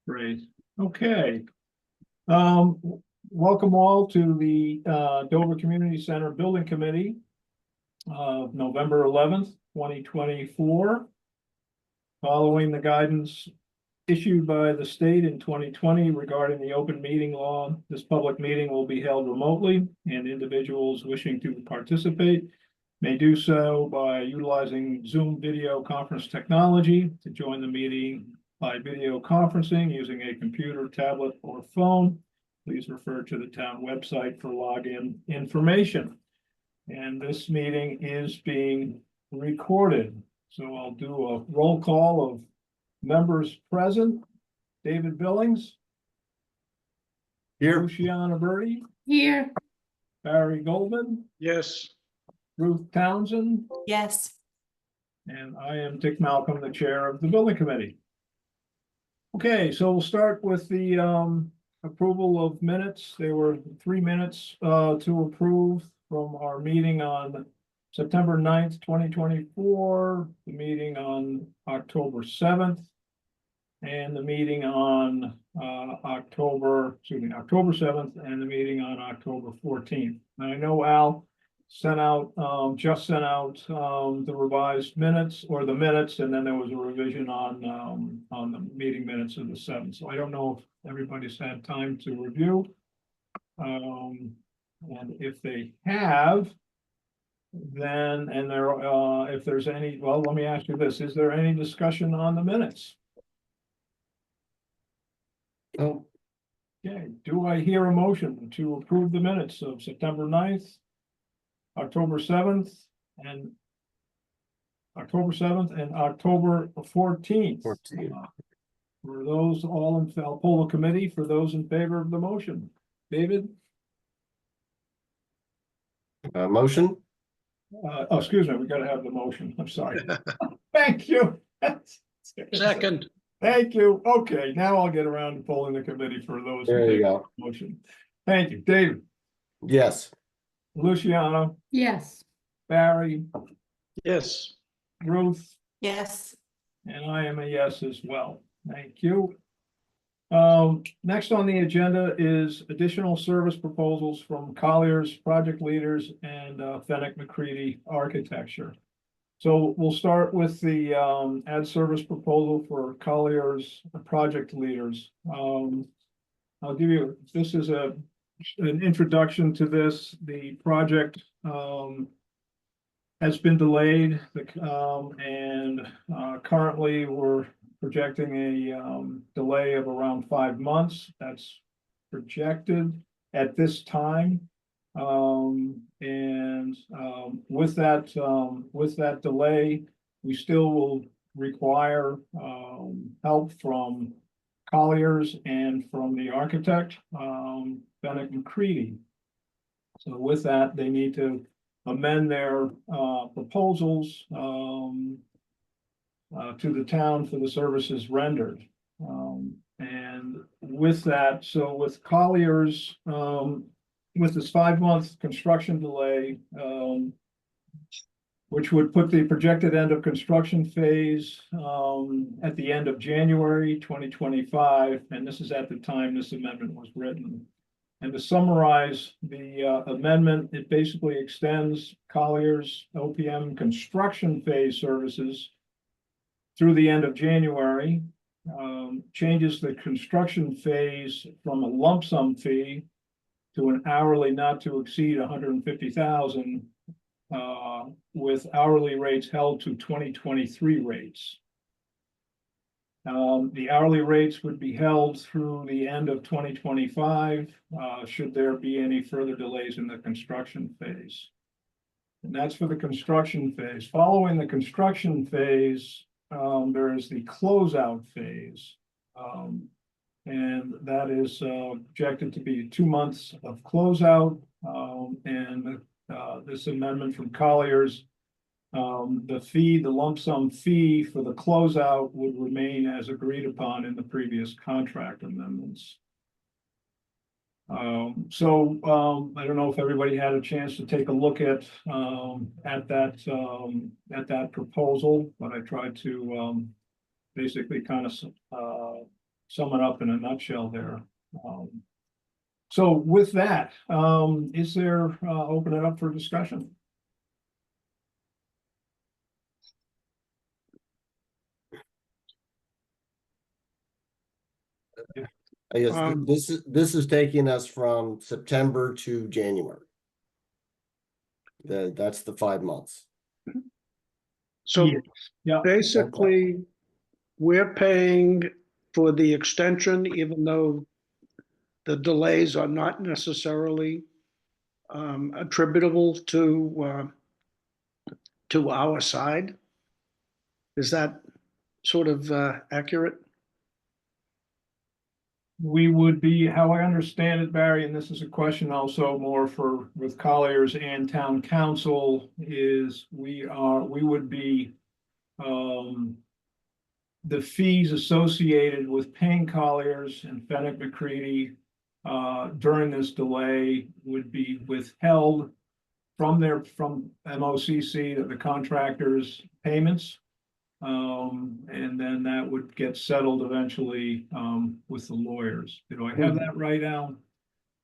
Great. Okay. Welcome all to the Dover Community Center Building Committee of November 11th, 2024. Following the guidance issued by the state in 2020 regarding the open meeting law, this public meeting will be held remotely, and individuals wishing to participate may do so by utilizing Zoom video conference technology. To join the meeting by video conferencing using a computer, tablet, or phone, please refer to the town website for login information. And this meeting is being recorded. So I'll do a roll call of members present. David Billings. Here. Luciana Berti. Here. Barry Goldman. Yes. Ruth Townsend. Yes. And I am Dick Malcolm, the chair of the building committee. Okay, so we'll start with the approval of minutes. There were 3 minutes to approve from our meeting on September 9th, 2024, the meeting on October 7th, and the meeting on October 7th, and the meeting on October 14th. And I know Al sent out, just sent out the revised minutes, or the minutes, and then there was a revision on the meeting minutes of the 7th. So I don't know if everybody's had time to review. And if they have, then, and there, if there's any, well, let me ask you this, is there any discussion on the minutes? Oh, Okay, do I hear a motion to approve the minutes of September 9th, October 7th, and October 7th and October 14th? For those all in, I'll poll the committee for those in favor of the motion. David? motion? Oh, excuse me, we gotta have the motion. I'm sorry. Thank you. Second. Thank you. Okay, now I'll get around to polling the committee for those. in There you favor of go. the motion. Thank you, David. Yes. Luciana, Yes. Barry, Yes. Ruth, Yes. and I am a yes as well. Thank you. Next on the agenda is additional service proposals from Colliers Project Leaders and Fenwick McCready Architecture. So we'll start with the ad service proposal for Colliers Project Leaders. I'll give you, this is an introduction to this. The project has been delayed, and currently we're projecting a delay of around 5 months. That's projected at this time. With that delay, we still will require help from Colliers and from the architect, Fenwick McCready. So with that, they need to amend their proposals to the town for the services rendered. And with that, so with Colliers, with this 5-month construction delay, which would put the projected end of construction phase at the end of January 2025, and this is at the time this amendment was written. And to summarize the amendment, it basically extends Colliers OPM construction phase services through the end of January, changes the construction phase from a lump sum fee to an hourly not to exceed 150,000, with hourly rates held to 2023 rates. The hourly rates would be held through the end of 2025, should there be any further delays in the construction phase. And that's for the construction phase. Following the construction phase, there is the closeout phase. And that is projected to be 2 months of closeout. And this amendment from Colliers, the lump sum fee for the closeout would remain as agreed upon in the previous contract amendments. I don't know if everybody had a chance to take a look at that proposal, but I tried to basically kind of sum it up in a nutshell there. So with that, is there, open it up for discussion? I guess Um, this is taking us from September to January. That's the 5 months. So Yes. Yeah, basically, we're paying for the extension, even though the delays are not necessarily attributable to our side. Is that sort of accurate? we would be, how I understand it, Barry, and this is a question also more for with Colliers and town council, is we would be the fees associated with paying Colliers and Fenwick McCready during this delay would be withheld from MOCC, the contractors' payments. And then that would get settled eventually with the lawyers. Do I have that right, Alan?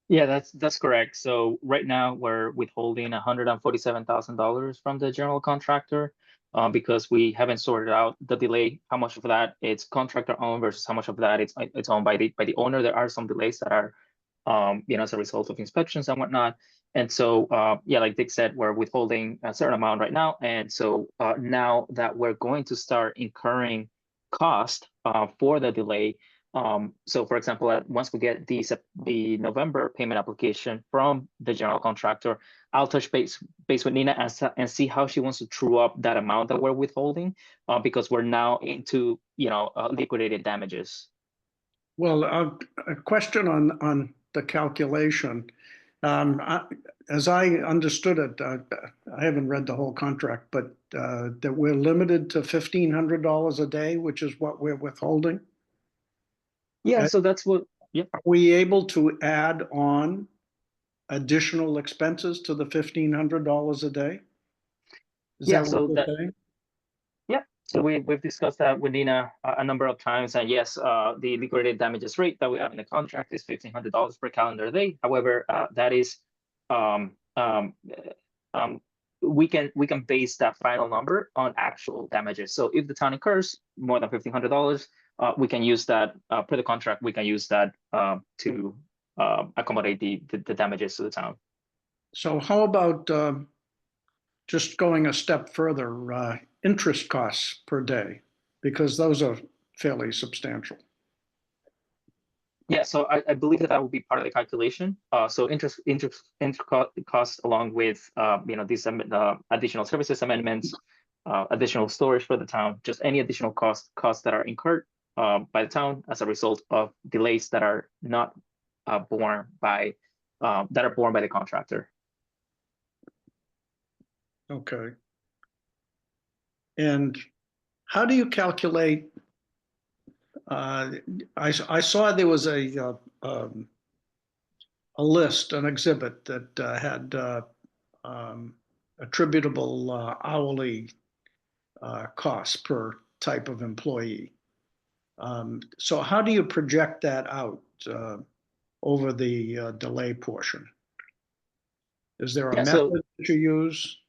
Yeah, that's correct. So right now we're withholding $147,000 from the general contractor because we haven't sorted out the delay. How much of that it's contractor owned versus how much of that it's owned by the owner. There are some delays that are as a result of inspections and whatnot. And so yeah, like Dick said, we're withholding a certain amount right now. And so now that we're going to start incurring cost for the delay. So for example, once we get the November payment application from the general contractor, I'll touch base with Nina and see how she wants to true up that amount that we're withholding because we're now into liquidated damages. Well, a question on the calculation. As I understood it, I haven't read the whole contract, but that we're limited to $1,500 a day, which is what we're withholding. Yeah, so that's what. Yeah. Are we able to add on additional expenses to the $1,500 a day? Is Yeah, that so what we're saying? Yeah, so we've discussed that with Nina a number of times, and yes, the liquidated damages rate that we have in the contract is $1,500 per calendar day. However, that is we can base that final number on actual damages. So if the town incurs more than $1,500, we can use that per the contract. We can use that to accommodate the damages to the town. So how about just going a step further, interest costs per day, because those are fairly substantial. Yeah, so I believe that would be part of the calculation. So interest costs along with these additional services amendments, additional storage for the town, just any additional costs that are incurred by the town as a result of delays that are not borne by the contractor. Okay. And how do you calculate? I saw there was a list, an exhibit that had attributable hourly costs per type of employee. So how do you project that out over the delay portion? Is there a method that you use?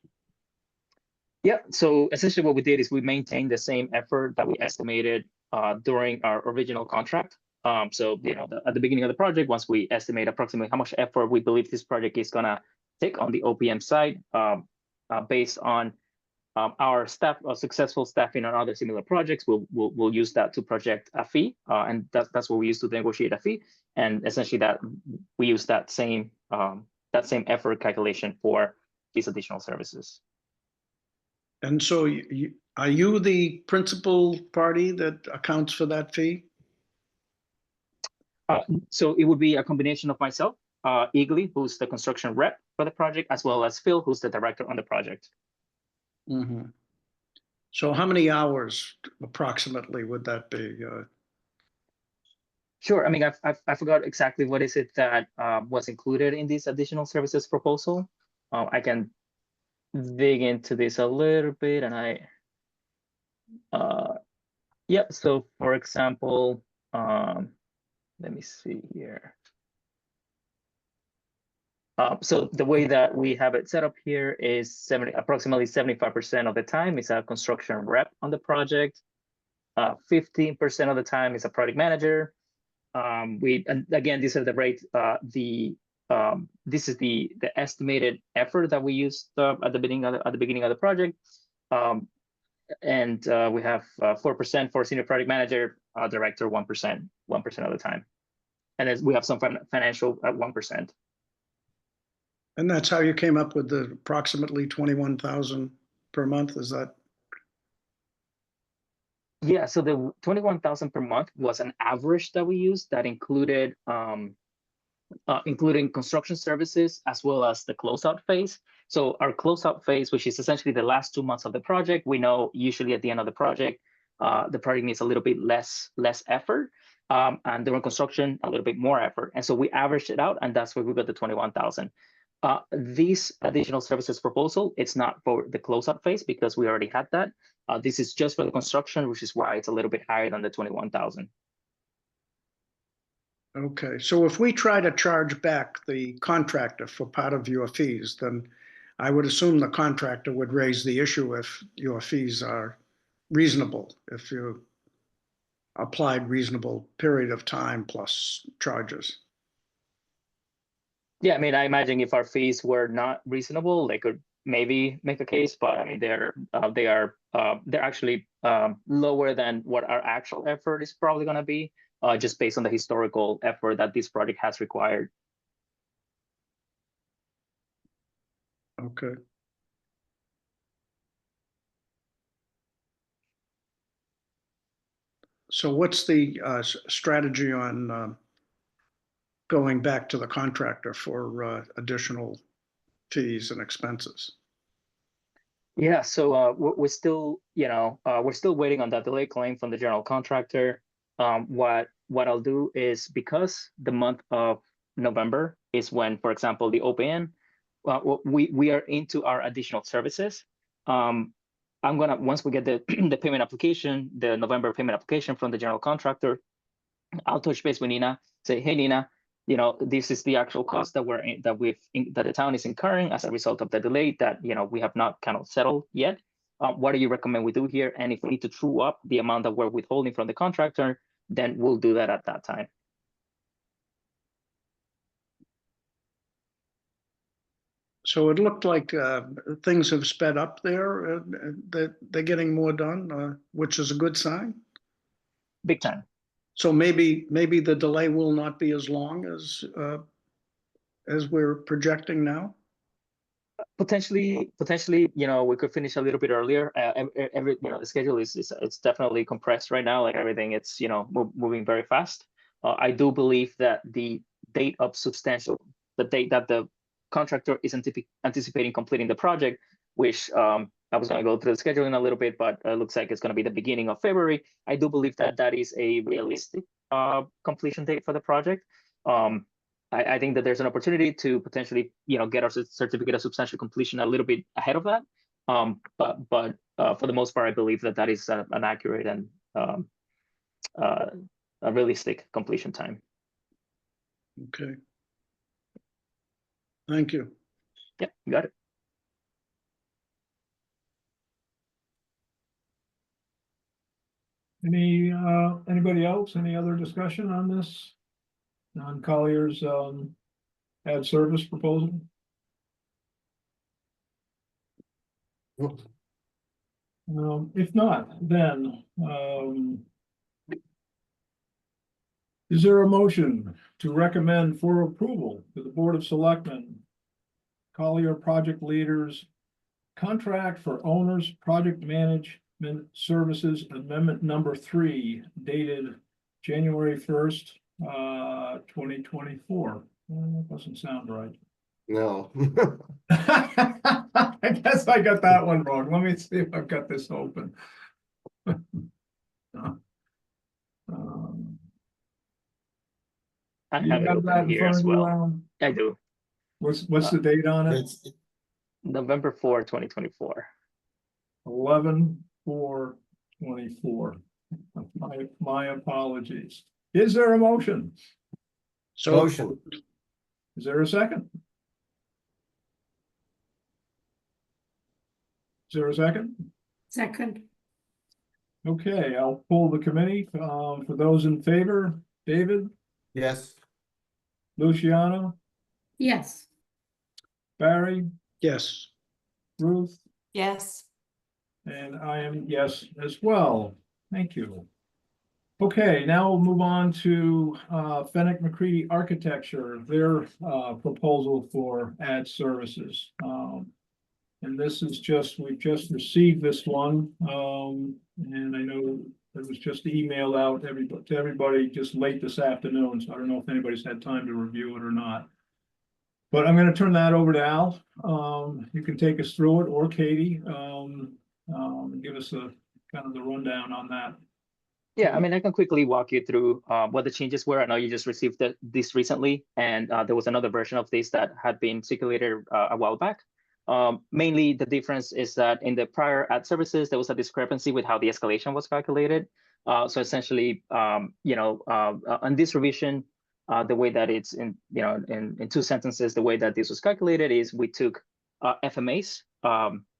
Yeah, so essentially what we did is we maintained the same effort that we estimated during our original contract. So at the beginning of the project, once we estimate approximately how much effort we believe this project is gonna take on the OPM side, based on our successful staffing on other similar projects, we'll use that to project a fee, and that's what we use to negotiate a fee. And essentially that we use that same effort calculation for these additional services. And so are you the principal party that accounts for that fee? So it would be a combination of myself, Eagly, who's the construction rep for the project, as well as Phil, who's the director on the project. Mm-hmm. So how many hours approximately would that be? Sure. I mean, I forgot exactly what is it that was included in this additional services proposal. I can dig into this a little bit, and yeah. So for example, Let me see here. So the way that we have it set up here is approximately 75% of the time is a construction rep on the project. 15% of the time is a project manager. And again, these are the rates. This is the estimated effort that we used at the beginning of the project. And we have 4% for senior project manager, director 1% of the time, and then we have some financial at 1%. And that's how you came up with the approximately 21,000 per month, is that? Yeah, so the 21,000 per month was an average that we used that included including construction services as well as the closeout phase. So our closeout phase, which is essentially the last 2 months of the project, we know usually at the end of the project needs a little bit less effort, and during construction a little bit more effort. And so we averaged it out, and that's where we got the 21,000. These additional services proposal, it's not for the closeout phase because we already had that. This is just for the construction, which is why it's a little bit higher than the 21,000. Okay, so if we try to charge back the contractor for part of your fees, then I would assume the contractor would raise the issue if your fees are reasonable, if you applied reasonable period of time plus charges. Yeah, I mean, I imagine if our fees were not reasonable, they could maybe make a case, but I mean, they're actually lower than what our actual effort is probably going to be, just based on the historical effort that this project has required. Okay. So what's the strategy on going back to the contractor for additional fees and expenses? Yeah, so we're still, we're still waiting on that delay claim from the general contractor. What I'll do is, because the month of November is when, for example, the OPN, we are into our additional services. I'm gonna, once we get the the payment application, the November payment application from the general contractor, I'll touch base with Nina, say, hey Nina, this is the actual cost that that the town is incurring as a result of the delay that we have not kind of settled yet. What do you recommend we do here? And if we need to true up the amount that we're withholding from the contractor, then we'll do that at that time. So it looked like things have sped up there, that they're getting more done, which is a good sign. Big time. So maybe the delay will not be as long as we're projecting now. Potentially, we could finish a little bit earlier. The schedule is it's definitely compressed right now. Like everything, it's moving very fast. I do believe that the date that the contractor is anticipating completing the project, which I was going to go through the scheduling a little bit, but it looks like it's going to be the beginning of February. I do believe that that is a realistic completion date for the project. I think that there's an opportunity to potentially, get our certificate of substantial completion a little bit ahead of that. But for the most part, I believe that that is an accurate and a realistic completion time. Okay. Thank you. Yeah, you got it. Anybody else? Any other discussion on this? On Collier's ad service proposal? If not, then is there a motion to recommend for approval to the Board of Selectmen Collier Project Leaders contract for owners project management services amendment number 3 dated January 1st, 2024. That doesn't sound right. No. I guess I got that one wrong. Let me see if I've got this open. I You have it have that open in here front as of you, well. Alan? I do. What's the date on it? It's, November 4, 2024. 11/4/24. My apologies. Is there a motion? So, Motion. Is there a second? Is there a second? Second, Okay, I'll pull the committee. For those in favor, David, Yes. Luciano, yes. Barry, yes, Ruth, Yes. and I am yes as well. Thank you. Okay, now we'll move on to Fenwick McCready Architecture, their proposal for ad services. And this is just, we've just received this one, and I know it was just emailed out to everybody just late this afternoon, so I don't know if anybody's had time to review it or not. But I'm gonna turn that over to Al. You can take us through it, or Katie, give us a kind of the rundown on that. Yeah, I mean, I can quickly walk you through what the changes were. I know you just received this recently, and there was another version of this that had been circulated a while back. Mainly, the difference is that in the prior ad services, there was a discrepancy with how the escalation was calculated. So essentially, on this revision, the way that it's in two sentences, the way that this was calculated is we took FMAs,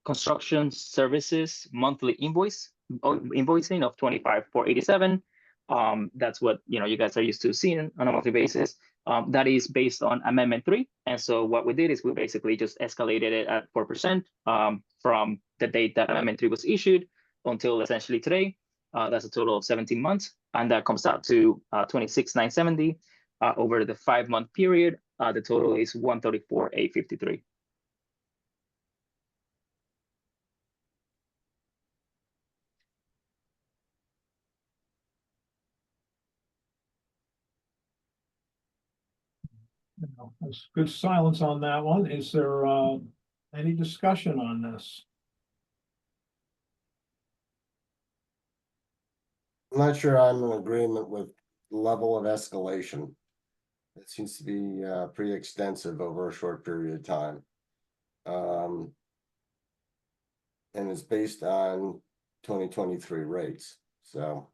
construction services monthly invoicing of 25,487. That's what you guys are used to seeing on a monthly basis. That is based on Amendment 3. And so what we did is we basically just escalated it at 4% from the date that Amendment 3 was issued until essentially today. That's a total of 17 months. And that comes out to 26,970 over the 5-month period. The total is 134,853. There's good silence on that one. Is there any discussion on this? I'm not sure I'm in agreement with the level of escalation. It seems to be pretty extensive over a short period of time. And it's based on 2023 rates, so.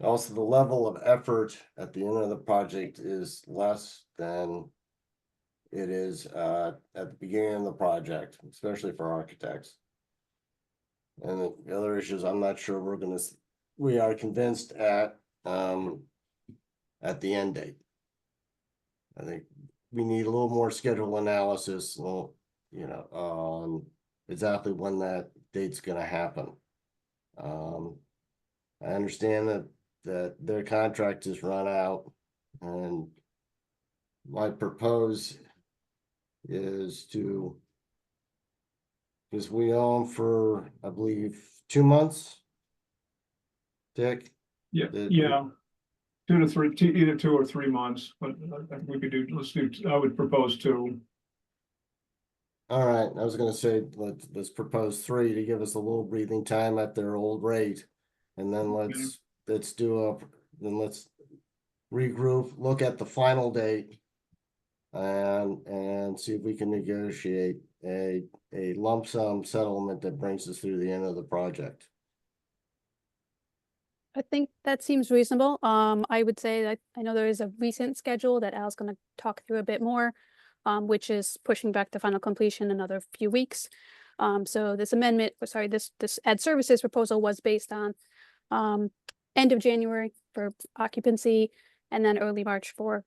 Also, the level of effort at the end of the project is less than it is at the beginning of the project, especially for architects. And the other issues, I'm not sure we are convinced at the end date. I think we need a little more schedule analysis, on exactly when that date's gonna happen. I understand that their contract is run out, and my propose is because we own for, I believe, 2 months. Dick? Yeah, The- yeah. 2 to 3, either 2 or 3 months, but we could do, I would propose 2. All right, I was gonna say, let's propose 3 to give us a little breathing time at their old rate. And then let's regroup, look at the final date. And see if we can negotiate a lump sum settlement that brings us through the end of the project. I think that seems reasonable. I would say that I know there is a recent schedule that Al's gonna talk through a bit more, which is pushing back the final completion another few weeks. So this amendment, this ad services proposal was based on end of January for occupancy and then early March for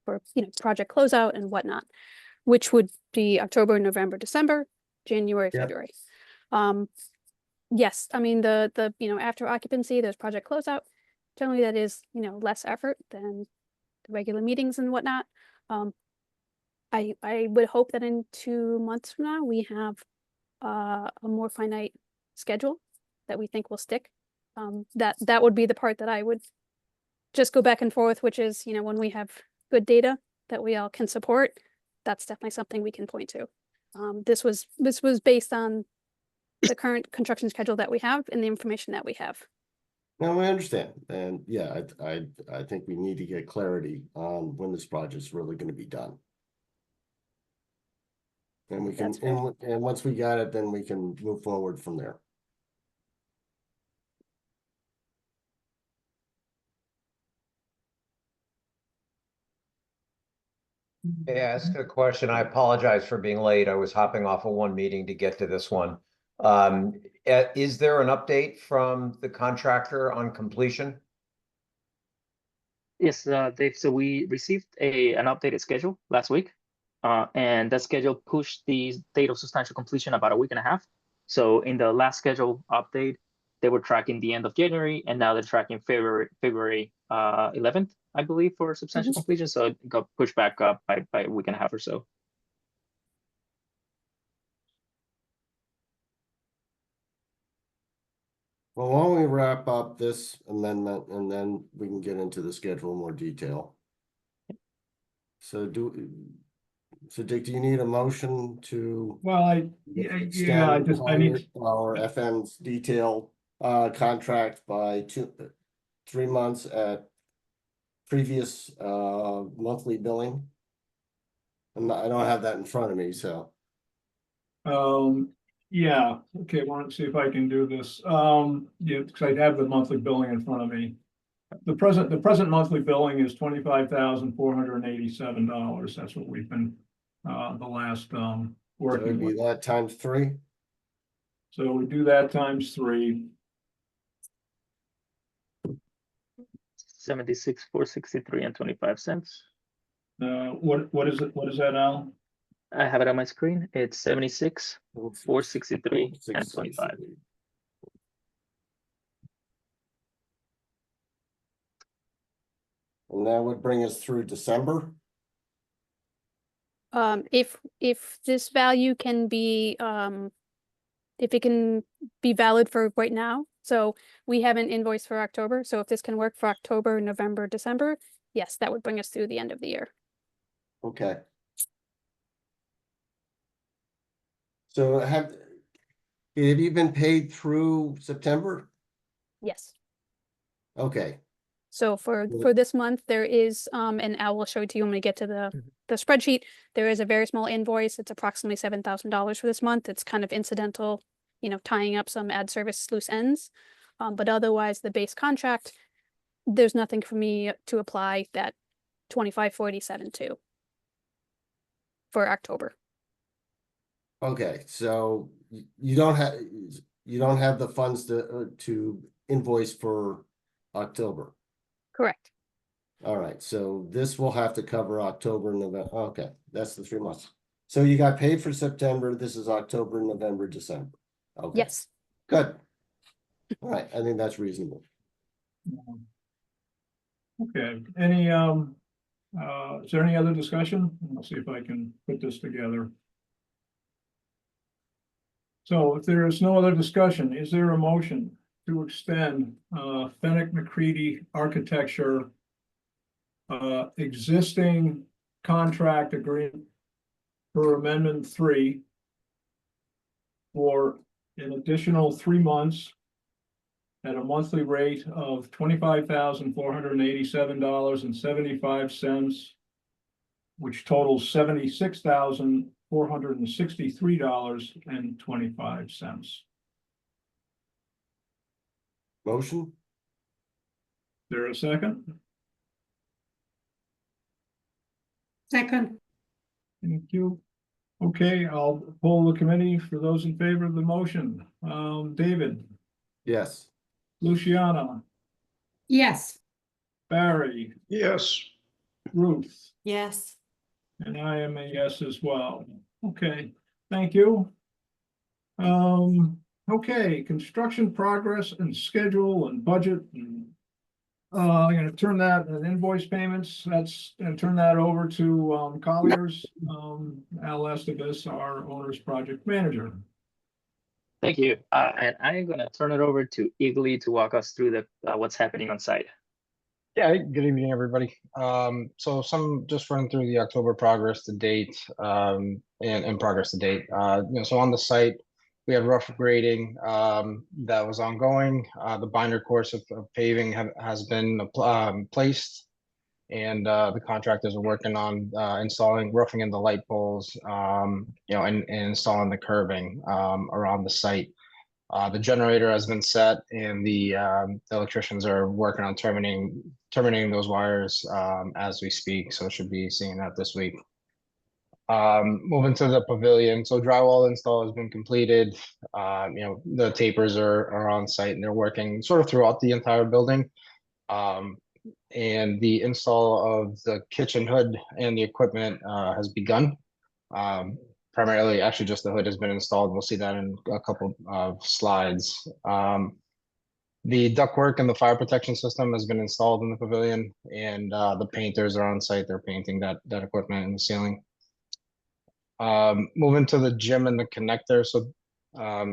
project closeout and whatnot, which would be October, November, December, January, Yep. February. Yes, I mean, the after occupancy, there's project closeout. Generally, that is, less effort than the regular meetings and whatnot. I would hope that in 2 months from now, we have a more finite schedule that we think will stick. That would be the part that I would just go back and forth, which is, when we have good data that we all can support, that's definitely something we can point to. This was based on the current construction schedule that we have and the information that we have. No, I understand, and yeah, I think we need to get clarity on when this project's really gonna be done. And we can, That's fair. and once we got it, then we can move forward from there. May I ask a question? I apologize for being late. I was hopping off of one meeting to get to this one. Is there an update from the contractor on completion? Yes, Dave, so we received an updated schedule last week. And that schedule pushed the date of substantial completion about a week and a half. So in the last schedule update, they were tracking the end of January, and now they're tracking February 11th, I believe, for substantial completion. So it got pushed back up by a week and a half or so. Well, why don't we wrap up this amendment and then we can get into the schedule in more detail. So Dick, do you need a motion to? Well, I extend I need, Our FM's detail contract by 3 months at previous monthly billing? I don't have that in front of me, so. yeah, okay, want to see if I can do this. Yeah, because I have the monthly billing in front of me. The present monthly billing is $25,487. That's what we've been, the last, So working it'd be with. that times 3. So we do that times 3. 76,463 and 25 cents. What is it? What is that, Al? I have it on my screen. It's 76,463 and 25. And that would bring us through December. If this value can be, if it can be valid for right now, so we have an invoice for October, so if this can work for October, November, December, yes, that would bring us through the end of the year. Okay. So have you been paid through September? Yes. Okay, So for Well, this month, there is, and I will show it to you when we get to the spreadsheet. There is a very small invoice. It's approximately $7,000 for this month. It's kind of incidental, you know, tying up some ad service loose ends. But otherwise, the base contract, there's nothing for me to apply that 25,487 to for October. okay, so you don't have the funds to invoice for October. Correct. All right, so this will have to cover October, November. Okay, that's the 3 months. So you got paid for September. This is October, November, December. Okay. Yes. Good. All right, I think that's reasonable. Okay, any, is there any other discussion? I'll see if I can put this together. So if there is no other discussion, is there a motion to extend, Fenwick McCready Architecture existing contract agreement for Amendment 3 for an additional 3 months at a monthly rate of $25,487.75, which totals $76,463.25. Motion? There a second? Second. Thank you. Okay, I'll poll the committee for those in favor of the motion. David, Yes. Luciana, Yes. Barry, Yes. Ruth, Yes. and I am a yes as well. Okay, thank you. Okay, construction progress and schedule and budget and I'm gonna turn that and invoice payments, that's gonna turn that over to Colliers, Al Estevez, our owner's project manager. Thank you. And I'm gonna turn it over to Eagly to walk us through the what's happening on site. Yeah, good evening, everybody. So just running through the October progress to date, and progress to date. So on the site, we have rough grading that was ongoing. The binder course of paving has been placed, and the contractors are working on roughing in the light poles, and installing the curbing around the site. The generator has been set, and the electricians are working on terminating those wires as we speak. So should be seeing that this week. Moving to the pavilion, so drywall install has been completed. The tapers are on site and they're working sort of throughout the entire building. And the install of the kitchen hood and the equipment has begun. Primarily, actually, just the hood has been installed. We'll see that in a couple of slides. The ductwork and the fire protection system has been installed in the pavilion, and the painters are on site. They're painting that equipment in the ceiling. Moving to the gym and the connector. So,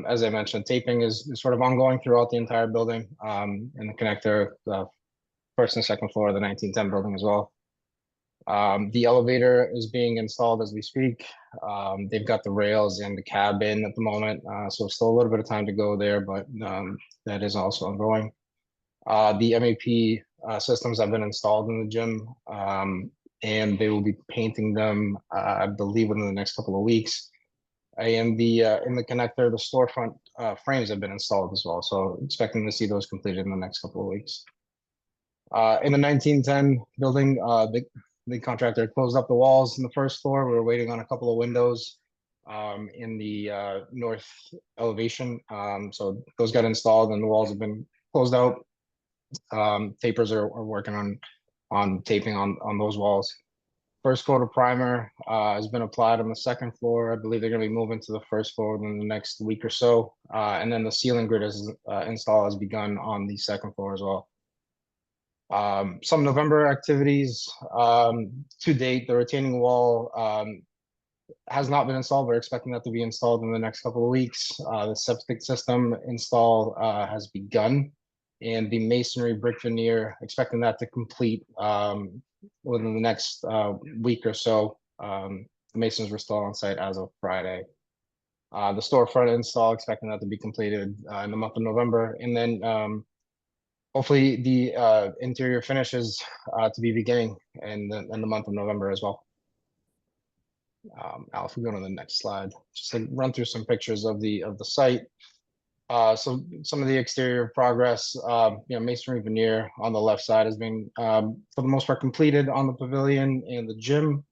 as I mentioned, taping is sort of ongoing throughout the entire building. And the connector, the first and second floor of the 1910 building as well. The elevator is being installed as we speak. They've got the rails and the cab in at the moment, so still a little bit of time to go there, but that is also ongoing. The MEP systems have been installed in the gym, and they will be painting them, I believe, within the next couple of weeks. And in the connector, the storefront frames have been installed as well, so expecting to see those completed in the next couple of weeks. In the 1910 building, the contractor closed up the walls in the first floor. We were waiting on a couple of windows in the north elevation. So those got installed and the walls have been closed out. Tapers are working on taping on those walls. First coat of primer has been applied on the second floor. I believe they're going to be moving to the first floor within the next week or so. And then the ceiling grid install has begun on the second floor as well. Some November activities to date, the retaining wall has not been installed. We're expecting that to be installed in the next couple of weeks. The septic system install has begun, and the masonry brick veneer, expecting that to complete within the next week or so. The masons were still on site as of Friday. The storefront install, expecting that to be completed in the month of November, and then hopefully the interior finishes to be beginning in the month of November as well. Al, if we go to the next slide, just to run through some pictures of the site. So some of the exterior progress, masonry veneer on the left side has been for the most part completed on the pavilion and the gym.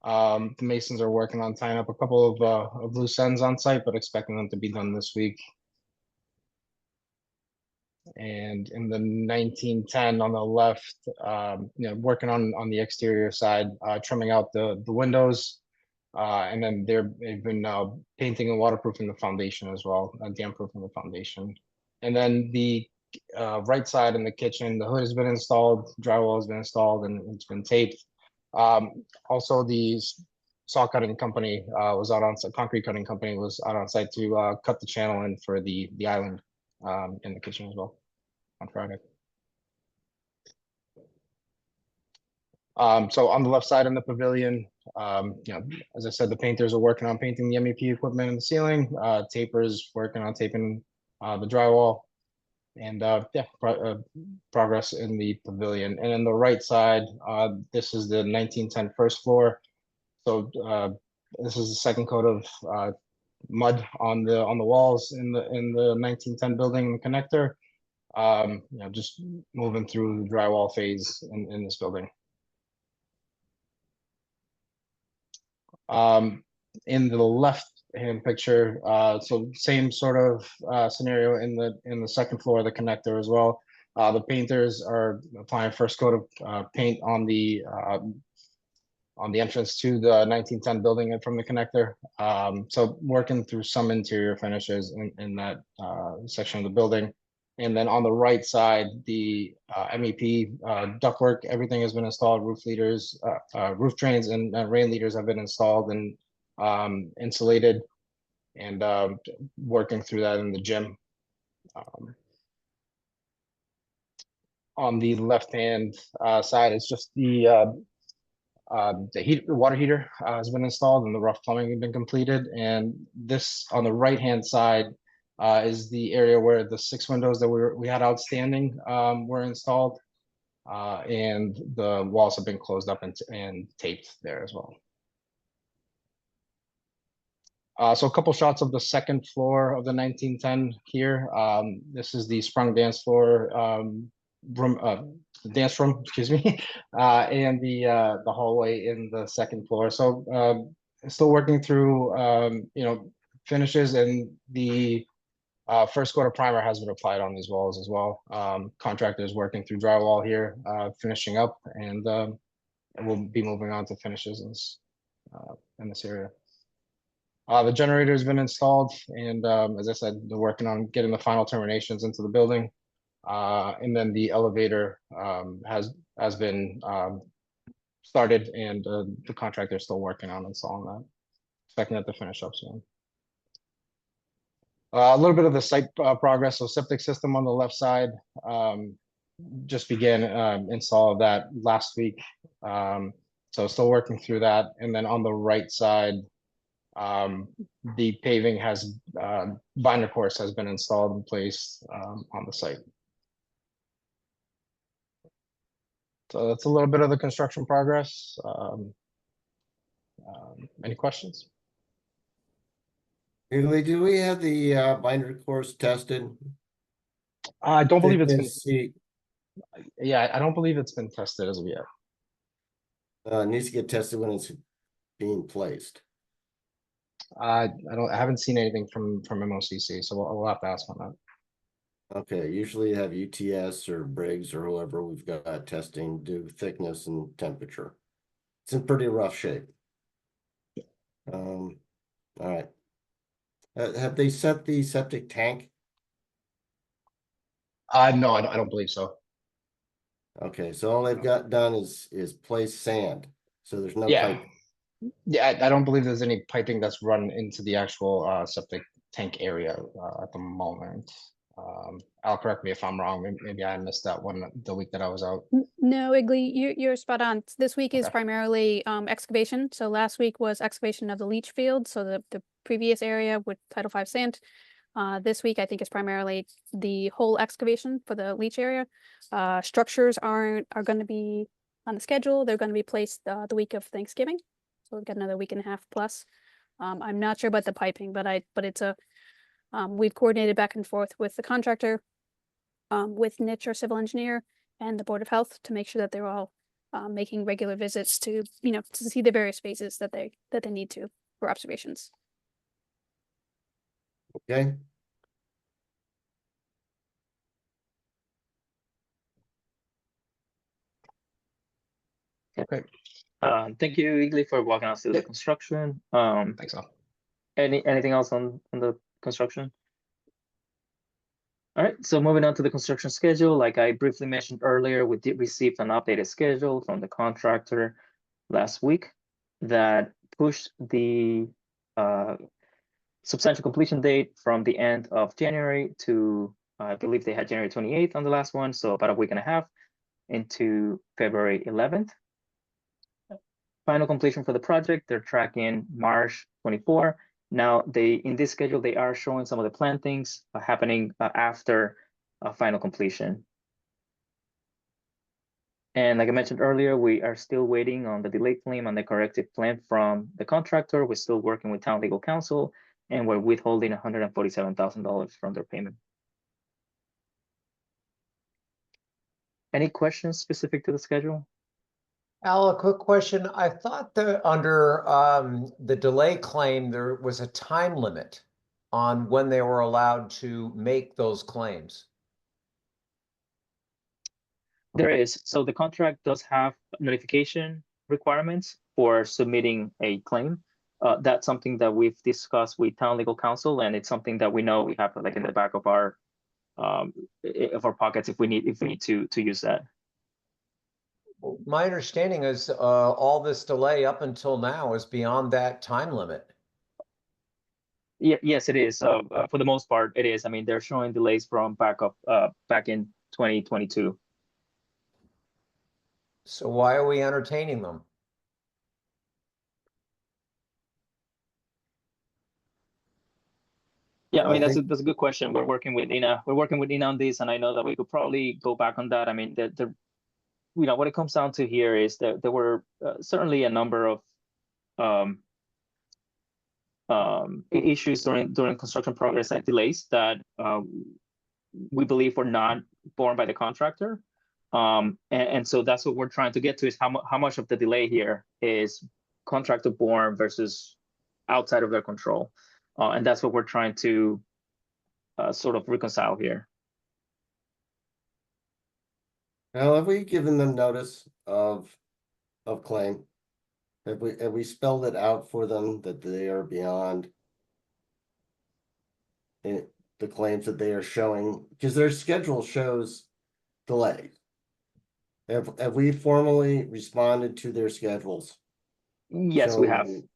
The masons are working on tying up a couple of loose ends on site, but expecting them to be done this week. And in the 1910 on the left, working on the exterior side, trimming out the windows, and then they've been painting and waterproofing the foundation as well, dam-proofing the foundation. And then the right side in the kitchen, the hood has been installed, drywall has been installed, and it's been taped. Also, the saw cutting company was out on site, concrete cutting company was out on site to cut the channel in for the island in the kitchen as well on Friday. So on the left side in the pavilion, as I said, the painters are working on painting the MEP equipment in the ceiling. Tapers working on taping the drywall, and progress in the pavilion. And in the right side, this is the 1910 first floor. So this is the second coat of mud on the walls in the 1910 building in the connector. Just moving through the drywall phase in this building. In the left-hand picture, so same sort of scenario in the second floor of the connector as well. The painters are applying first coat of paint on the entrance to the 1910 building from the connector. So working through some interior finishes in that section of the building. And then on the right side, the MEP ductwork, everything has been installed. Roof leaders, roof drains, and rain leaders have been installed and insulated, and working through that in the gym. On the left-hand side, it's just the water heater has been installed and the rough plumbing has been completed. And this on the right-hand side is the area where the 6 windows that we had outstanding were installed, and the walls have been closed up and taped there as well. So a couple shots of the second floor of the 1910 here. This is the sprung dance floor dance room, excuse me, and the hallway in the second floor. So still working through, finishes, and the first coat of primer has been applied on these walls as well. Contractor is working through drywall here, finishing up, and we'll be moving on to finishes in this area. The generator has been installed, and as I said, they're working on getting the final terminations into the building. And then the elevator has been started, and the contractor is still working on installing that. Expecting that to finish up soon. A little bit of the site progress. So septic system on the left side, just began install of that last week. So still working through that. And then on the right side, the paving has binder course has been installed in place on the site. So that's a little bit of the construction progress. Any questions? Lee, do we have the binder course tested? I don't believe it's been. Thickness, Yeah, I don't believe it's been tested as of yet. needs to get tested when it's being placed. I haven't seen anything from MOCC, so we'll have to ask on that. Okay, usually you have UTS or Briggs or whoever we've got testing do thickness and temperature. It's in pretty rough shape. All right. Have they set the septic tank? No, I don't believe so. Okay, so all they've got done is place sand, so there's no Yeah. pipe. Yeah, I don't believe there's any piping that's run into the actual septic tank area at the moment. Al, correct me if I'm wrong. Maybe I missed that one the week that I was out. No, Igley, you're spot on. This week is Okay. primarily excavation. So last week was excavation of the leach field, so the previous area with Title V sand. This week I think is primarily the whole excavation for the leach area. Structures are going to be on the schedule. They're going to be placed the week of Thanksgiving, so we've got another week and a half plus. I'm not sure about the piping, but it's a we've coordinated back and forth with the contractor, with Niche, our civil engineer, and the Board of Health to make sure that they're all making regular visits to, to see the various phases that they need to for observations. Okay, Thank you, Igley, for walking us through the Yep. construction. Thanks, Al. Anything else on the construction? All right, so moving on to the construction schedule, like I briefly mentioned earlier, we did receive an updated schedule from the contractor last week that pushed the substantial completion date from the end of January to, I believe they had January 28th on the last one, so about a week and a half, into February 11th. Final completion for the project, they're tracking March 24. Now, in this schedule, they are showing some of the plantings happening after final completion. And like I mentioned earlier, we are still waiting on the delayed claim and the corrective plan from the contractor. We're still working with town legal counsel, and we're withholding $147,000 from their payment. Any questions specific to the schedule? Al, a quick question. I thought that under the delay claim, there was a time limit on when they were allowed to make those claims. There is. So the contract does have notification requirements for submitting a claim. That's something that we've discussed with town legal counsel, and it's something that we know we have like in the back of our pockets if we need to use that. My understanding is all this delay up until now is beyond that time limit. Yeah, yes, it is. For the most part, it is. I mean, they're showing delays from back in 2022. So why are we entertaining them? Yeah, I mean, I that's a good question. We're working with Ina. We're working with Ina on this, and I know that we could probably go back on that. I mean, what it comes down to here is that there were certainly a number of issues during construction progress and delays that we believe were not borne by the contractor. And so that's what we're trying to get to is how much of the delay here is contractor borne versus outside of their control. And that's what we're trying to sort of reconcile here. Now, have we given them notice of claim? Have we spelled it out for them that they are beyond the claims that they are showing, because their schedule shows delay? Have we formally responded to their schedules? Yes, we have. showing-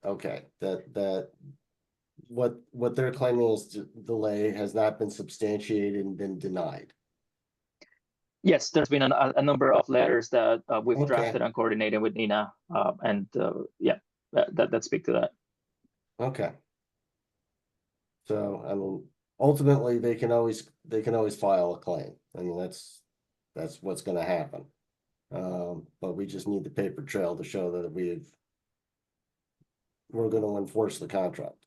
Okay, that what they're claiming is delay has not been substantiated and been denied. Yes, there's been a number of letters that we've Okay. drafted and coordinated with Nina, and yeah, that speak to that. Okay. So, I mean, ultimately, they can always file a claim. I mean, that's what's gonna happen. But we just need the paper trail to show that we're gonna enforce the contract.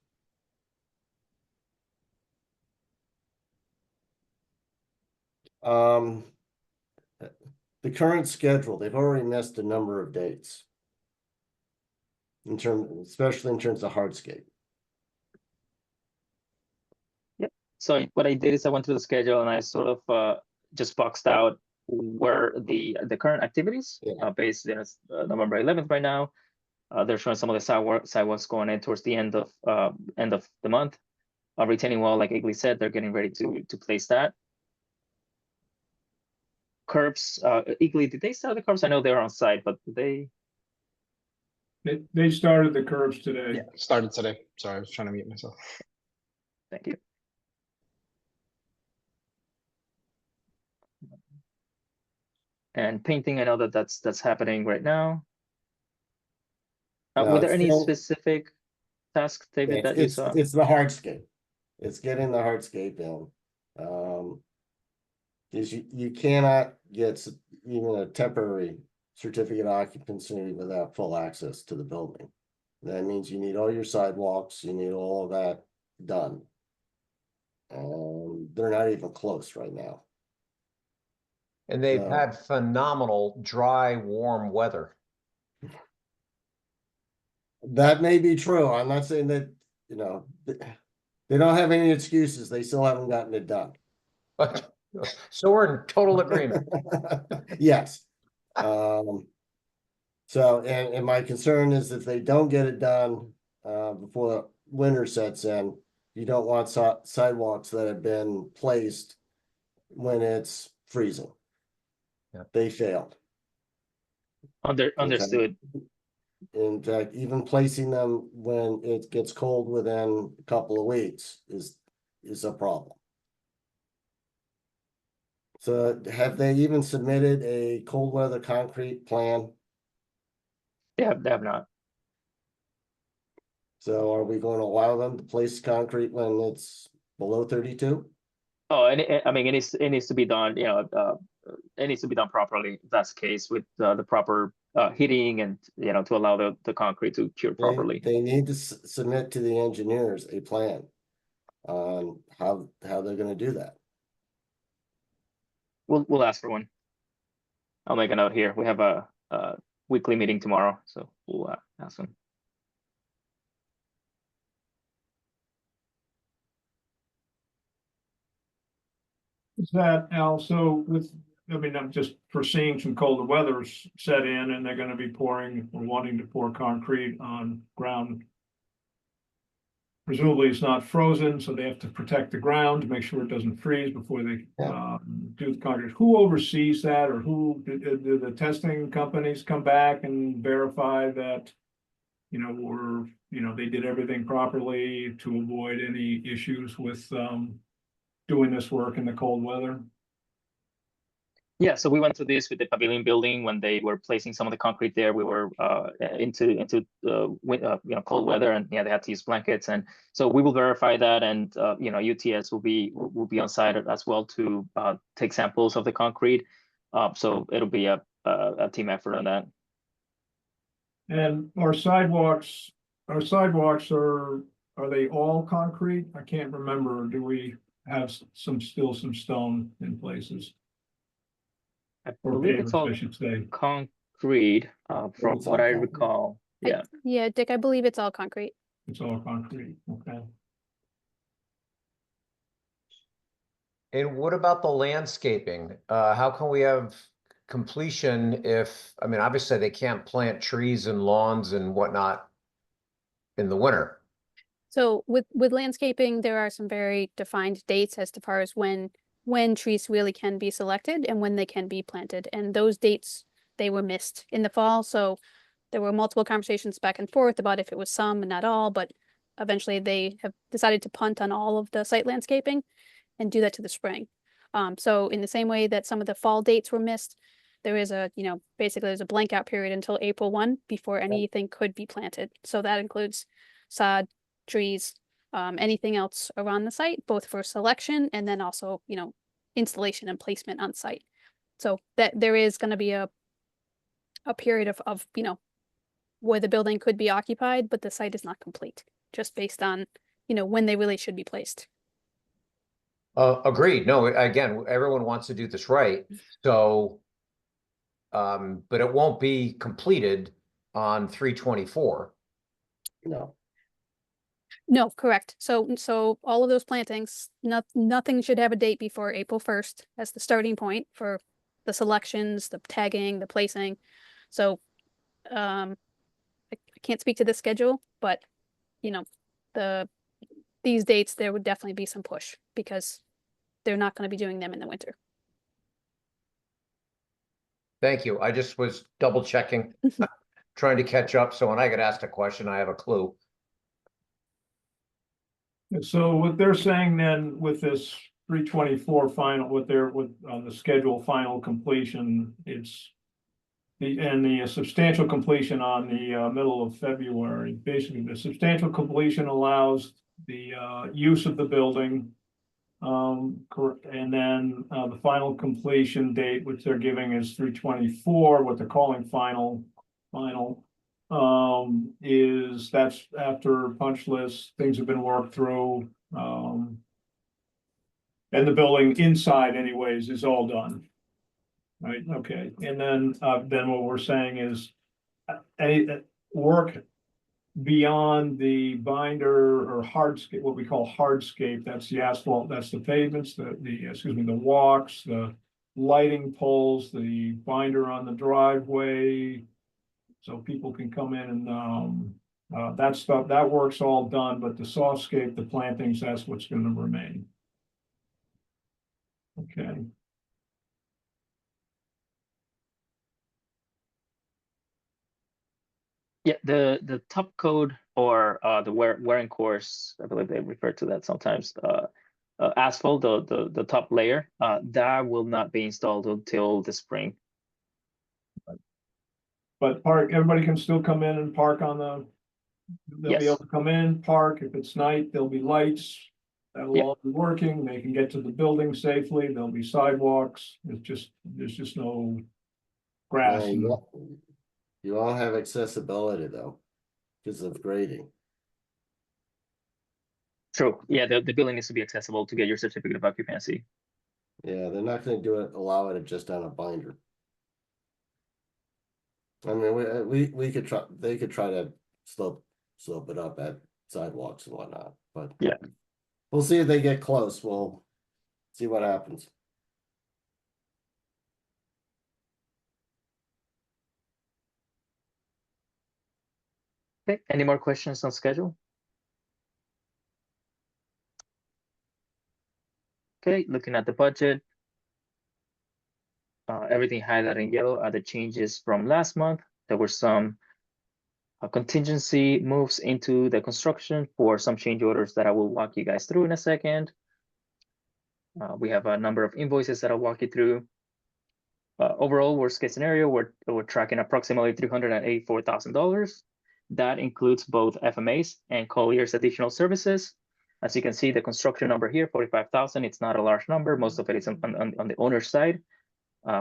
The current schedule, they've already missed a number of dates. Especially in terms of hardscape. So what I did is I went through the schedule and I sort of just boxed out where the current activities Yeah. based in November 11th right now. They're showing some of the sidewalks going in towards the end of the month. Retaining wall, like Igley said, they're getting ready to place that. Curbs, Igley, did they start the curbs? I know they're on site, but did They started the curbs today. Yeah, started today. Sorry, I was trying to mute myself. Thank you. And painting, I know that's happening right now. No, Were there it's any still- specific tasks, David, that you It's saw? the hardscape. It's getting the hardscape in. Is you cannot get even a temporary certificate of occupancy without full access to the building. That means you need all your sidewalks, you need all of that done. They're not even close right now. And they've So- had phenomenal dry, warm weather. That may be true. I'm not saying that, they don't have any excuses. They still haven't gotten it done. So we're in total agreement. Yes. So, and my concern is if they don't get it done, before winter sets in, you don't want sidewalks that have been placed when it's freezing. Yep. They failed. Understood. In fact, even placing them when it gets cold within a couple of weeks is a problem. So have they even submitted a cold weather concrete plan? They have not. So are we going to allow them to place concrete when it's below 32? Oh, and I mean, it needs to be done, it needs to be done properly. If that's the case with the proper heating and, to allow the concrete to cure properly. They need to submit to the engineers a plan on how they're gonna do that. We'll ask for one. I'll make a note here. We have a weekly meeting tomorrow, so we'll ask them. Is that also I'm just foreseeing some colder weather set in and they're gonna be pouring or wanting to pour concrete on ground. Presumably it's not frozen, so they have to protect the ground to make sure it doesn't freeze before they do the concrete. Who oversees that, or do the testing companies come back and verify that, they did everything properly to avoid any issues with doing this work in the cold weather? Yeah, so we went through this with the pavilion building when they were placing some of the concrete there. We were into cold weather, and they had to use blankets, and so we will verify that, and UTS will be on site as well to take samples of the concrete. So it'll be a team effort on that. And our sidewalks are they all concrete? I can't remember. Do we have still some stone in places? I Or believe pavers, it's all I should say. concrete, from It's what all I concrete. recall. Yeah. Yeah, Dick, I believe it's all concrete. It's all concrete, okay. And what about the landscaping? How can we have completion if, I mean, obviously they can't plant trees and lawns and whatnot in the winter. So with landscaping, there are some very defined dates as far as when trees really can be selected and when they can be planted. And those dates, they were missed in the fall. So there were multiple conversations back and forth about if it was some and not all, but eventually they have decided to punt on all of the site landscaping and do that to the spring. So in the same way that some of the fall dates were missed, there is a, basically there's a blank out period until April 1 before anything could be planted. So that includes sod, trees, anything else around the site, both for selection and then also, installation and placement on site. So that there is going to be a period of, where the building could be occupied, but the site is not complete, just based on, when they really should be placed. Agreed. No, again, everyone wants to do this right. So, but it won't be completed on 3/24. No, No, correct. So all of those plantings, nothing should have a date before April 1st as the starting point for the selections, the tagging, the placing. So, I can't speak to the schedule, but, these dates, there would definitely be some push because they're not going to be doing them in the winter. Thank you. I just was double checking, trying to catch up. So when I get asked a question, I have a clue. So what they're saying then with this 3/24 final, with on the schedule final completion, it's the substantial completion on the middle of February. Basically, the substantial completion allows the use of the building. Correct, and then the final completion date, which they're giving is 3/24, what they're calling final, is that's after punch list, things have been worked through, and the building inside anyways is all done. Right, okay, and then what we're saying is any work beyond the binder or hardscape, what we call hardscape, that's the asphalt, that's the pavements, the walks, the lighting poles, the binder on the driveway. So people can come in and, that stuff, that work's all done, but the softscape, the plantings, that's what's gonna remain. Okay. Yeah, the top coat or the wearing course, I believe they refer to that sometimes. Asphalt, the top layer, that will not be installed until the spring. But everybody can still come in and park on they'll be Yes. able to come in, park. If it's night, there'll be lights. That'll Yeah. all be working. They can get to the building safely. There'll be sidewalks. There's just no grass. you all have accessibility though, because of grading. True. Yeah, the building needs to be accessible to get your certificate of occupancy. Yeah, they're not gonna allow it just on a binder. I mean, we could try, they could try to slope it up at sidewalks and whatnot, but. Yeah. We'll see if they get close, we'll see what happens. Okay, any more questions on schedule? Okay, looking at the budget. Everything highlighted in yellow are the changes from last month. There were some contingency moves into the construction for some change orders that I will walk you guys through in a second. We have a number of invoices that I'll walk you through. Overall, worst case scenario, we're tracking approximately $384,000. That includes both FMAs and Collier's additional services. As you can see, the construction number here, 45,000, it's not a large number. Most of it is on the owner's side,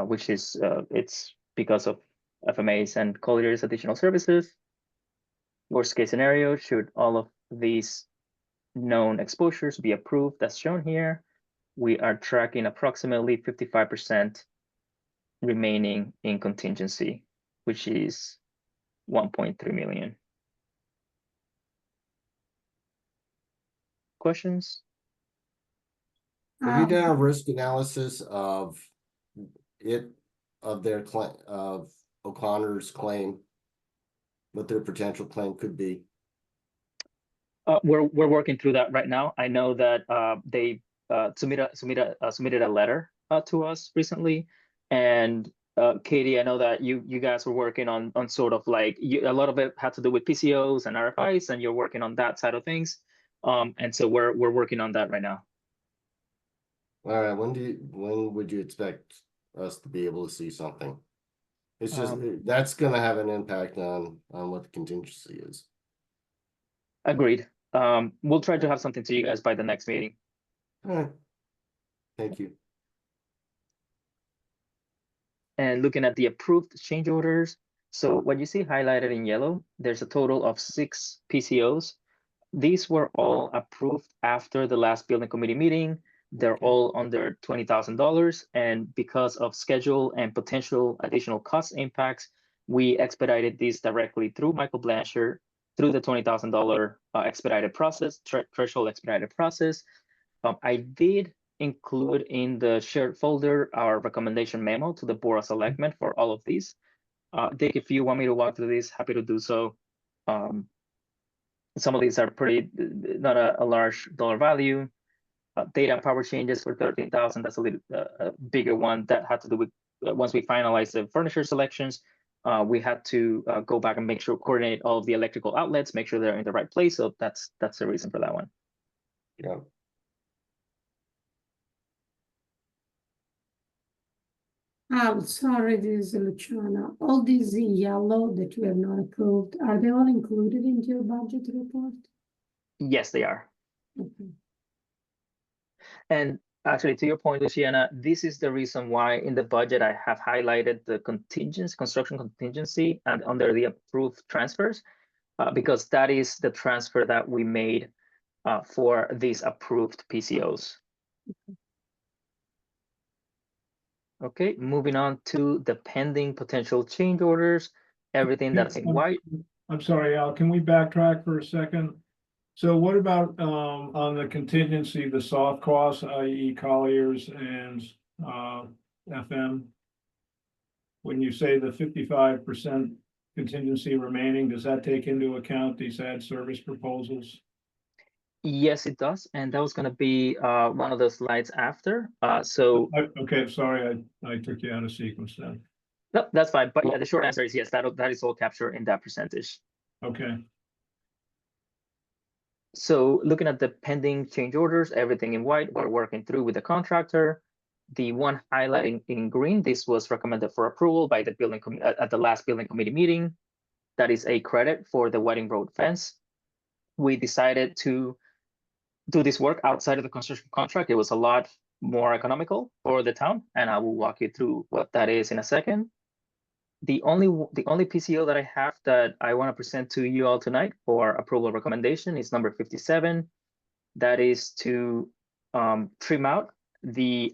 which is it's because of FMAs and Collier's additional services. Worst case scenario, should all of these known exposures be approved, as shown here, we are tracking approximately 55% remaining in contingency, which is 1.3 million. Questions? Have you Um, done a risk analysis of their claim, of O'Connor's claim? What their potential claim could be? We're working through that right now. I know that they submitted a letter to us recently, and Katie, I know that you guys were working on sort of like a lot of it had to do with PCOs and RFIs, and you're working on that side of things. And so we're working on that right now. All right, when would you expect us to be able to see something? It's just, that's gonna have an impact on what the contingency is. Agreed. We'll try to have something to you guys by the next meeting. All right. Thank you. And looking at the approved change orders, so what you see highlighted in yellow, there's a total of 6 PCOs. These were all approved after the last building committee meeting. They're all under $20,000, and because of schedule and potential additional cost impacts, we expedited these directly through Michael Blanchard through the $20,000 expedited process, threshold expedited process. I did include in the shared folder our recommendation memo to the Board of Selectmen for all of these. Dick, if you want me to walk through this, happy to do so. Some of these are pretty, not a large dollar value. Data and power changes for 13,000. That's a little bigger one that had to do with once we finalized the furniture selections, we had to go back and make sure coordinate all of the electrical outlets, make sure they're in the right place. So that's the reason for that one. Yeah. sorry, this is Luciana. All these in yellow that we have not approved, are they all included in your budget report? Yes, they are. Okay. And actually, to your point, Luciana, this is the reason why in the budget I have highlighted the construction contingency and under the approved transfers, because that is the transfer that we made for these approved PCOs. Okay, moving on to the pending potential change orders, everything that's in white. I'm sorry, Al, can we backtrack for a second? So what about on the contingency, the soft costs, i.e. Colliers and FM? When you say the 55% contingency remaining, does that take into account these ad service proposals? Yes, it does, and that was going to be one of the slides after. Okay, sorry, I took you out of sequence then. No, that's fine. But yeah, the short answer is yes, that is all captured in that percentage. Okay. So looking at the pending change orders, everything in white, we're working through with the contractor. The one highlighting in green, this was recommended for approval by the building at the last building committee meeting. That is a credit for the Wedding Road fence. We decided to do this work outside of the construction contract. It was a lot more economical for the town, and I will walk you through what that is in a second. The only PCO that I have that I want to present to you all tonight for approval recommendation is number 57. That is to trim out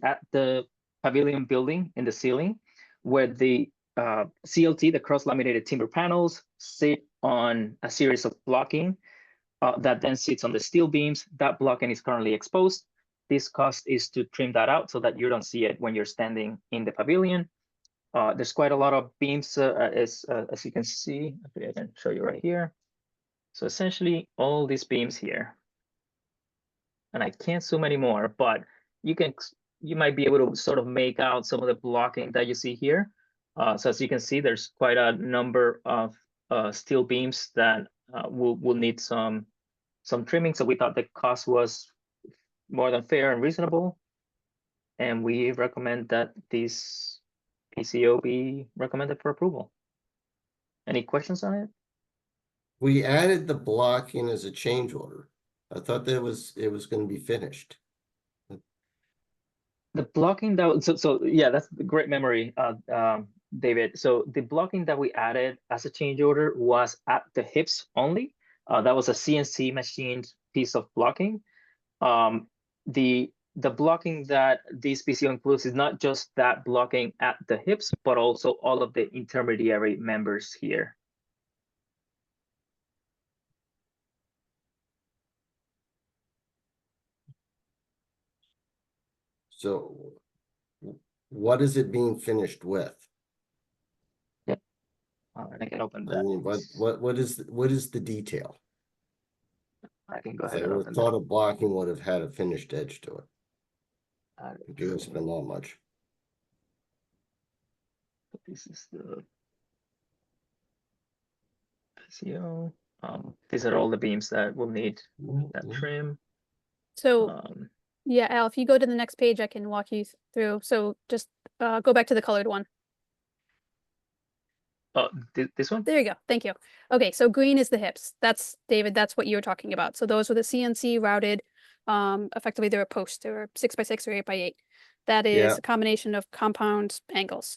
at the pavilion building in the ceiling where the CLT, the cross-laminated timber panels, sit on a series of blocking that then sits on the steel beams. That blocking is currently exposed. This cost is to trim that out so that you don't see it when you're standing in the pavilion. There's quite a lot of beams as you can see. I can show you right here. So essentially all these beams here, and I can't zoom anymore, but you might be able to sort of make out some of the blocking that you see here. So as you can see, there's quite a number of steel beams that will need some trimming. So we thought the cost was more than fair and reasonable, and we recommend that this PCO be recommended for approval. Any questions on it? We added the blocking as a change order. I thought that it was going to be finished. The blocking that so yeah, that's a great memory, David. So the blocking that we added as a change order was at the hips only. That was a CNC machined piece of blocking. The blocking that this PCO includes is not just that blocking at the hips, but also all of the intermediary members here. So what is it being finished with? I can open I mean, that. what is the detail? I can go 'Cause I ahead and would open have thought that. a blocking would have had a finished edge to it. Uh, If you're gonna spend that much. This is the PCO. These are all the beams that will need that Mhm. trim. So, Um, yeah, Al, if you go to the next page, I can walk you through. So just go back to the colored one. oh, this one? There you go. Thank you. Okay, so green is the hips. That's David, that's what you were talking about. So those were the CNC routed, effectively they're a post, they're 6x6 or 8x8. That is Yeah. a combination of compound angles.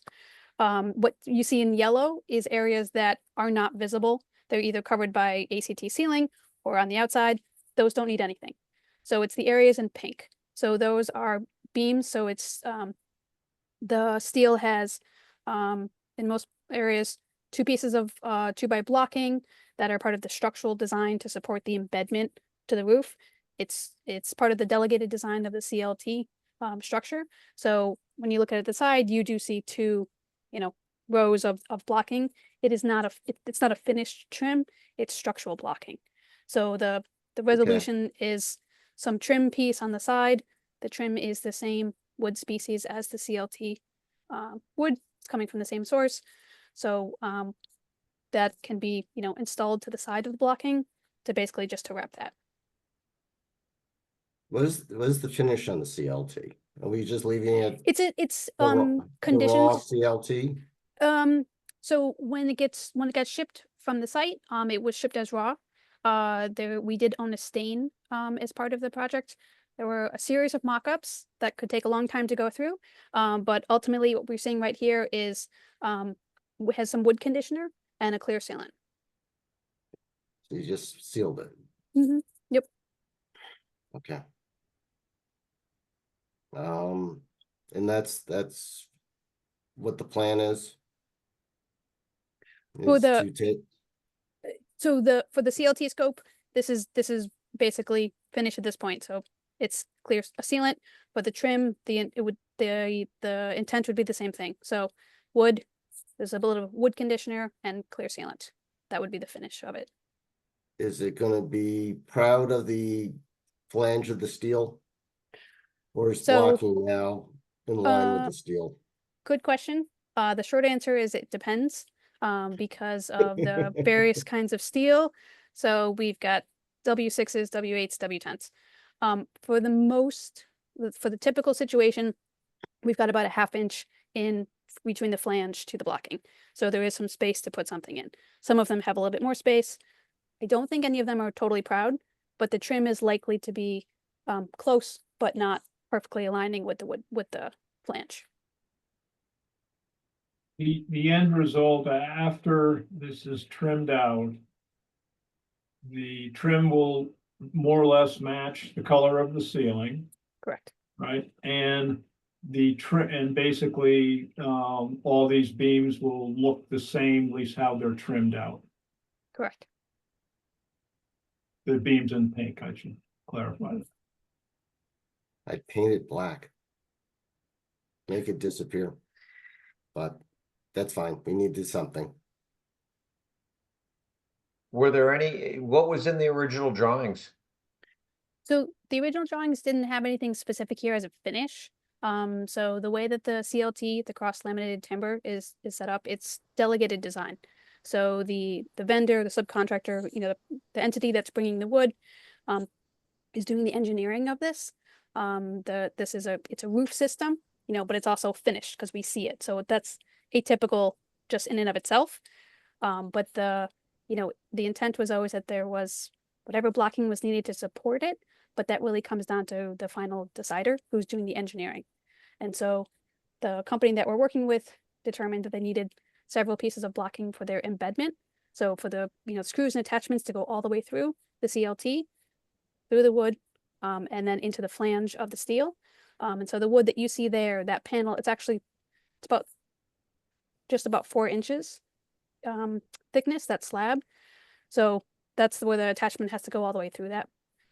What you see in yellow is areas that are not visible. They're either covered by ACT ceiling or on the outside. Those don't need anything. So it's the areas in pink. So those are beams. So it's the steel has in most areas 2 pieces of 2x blocking that are part of the structural design to support the embedment to the roof. It's part of the delegated design of the CLT structure. So when you look at the side, you do see 2, rows of blocking. It is not it's not a finished trim, it's structural blocking. So the resolution is some trim piece on the side. The trim is the same wood species as the CLT wood. It's coming from the same source. So that can be, installed to the side of the blocking to basically just to wrap that. What is the finish on the CLT? Are we just leaving it It's the raw conditioned. CLT? So when it gets shipped from the site, it was shipped as raw. We did own a stain as part of the project. There were a series of mock-ups that could take a long time to go through. But ultimately what we're seeing right here is has some wood conditioner and a clear sealant. So you just sealed it. Yep. Okay. And that's what the plan is. For Is the to take, So for the CLT scope, this is basically finished at this point. So it's clear a sealant, but the trim, the intent would be the same thing. So wood, there's a little wood conditioner and clear sealant. That would be the finish of it. is it gonna be proud of the flange of the steel? Or is So, blocking now in line with the steel? good question. The short answer is it depends, because of the various kinds of steel. So we've got W6s, W8s, W10s. For the typical situation, we've got about a 1/2 inch in between the flange to the blocking. So there is some space to put something in. Some of them have a little bit more space. I don't think any of them are totally proud, but the trim is likely to be close, but not perfectly aligning with the wood, with the flange. The end result after this is trimmed out, the trim will more or less match the color of the ceiling, Correct. right? And basically, all these beams will look the same, at least how they're trimmed out. Correct. The beams in pink, I should clarify. I painted black. Make it disappear. But that's fine. We need to do something. Were there any, what was in the original drawings? So the original drawings didn't have anything specific here as a finish. So the way that the CLT, the cross laminated timber is set up, it's delegated design. So the vendor, the subcontractor, the entity that's bringing the wood, is doing the engineering of this. It's a roof system, but it's also finished because we see it. So that's atypical just in and of itself. But the intent was always that there was whatever blocking was needed to support it, but that really comes down to the final decider who's doing the engineering. And so the company that we're working with determined that they needed several pieces of blocking for their embedment. So for the, screws and attachments to go all the way through the CLT, through the wood, and then into the flange of the steel. And so the wood that you see there, that panel, it's just about 4 inches thickness, that slab. So that's where the attachment has to go all the way through that.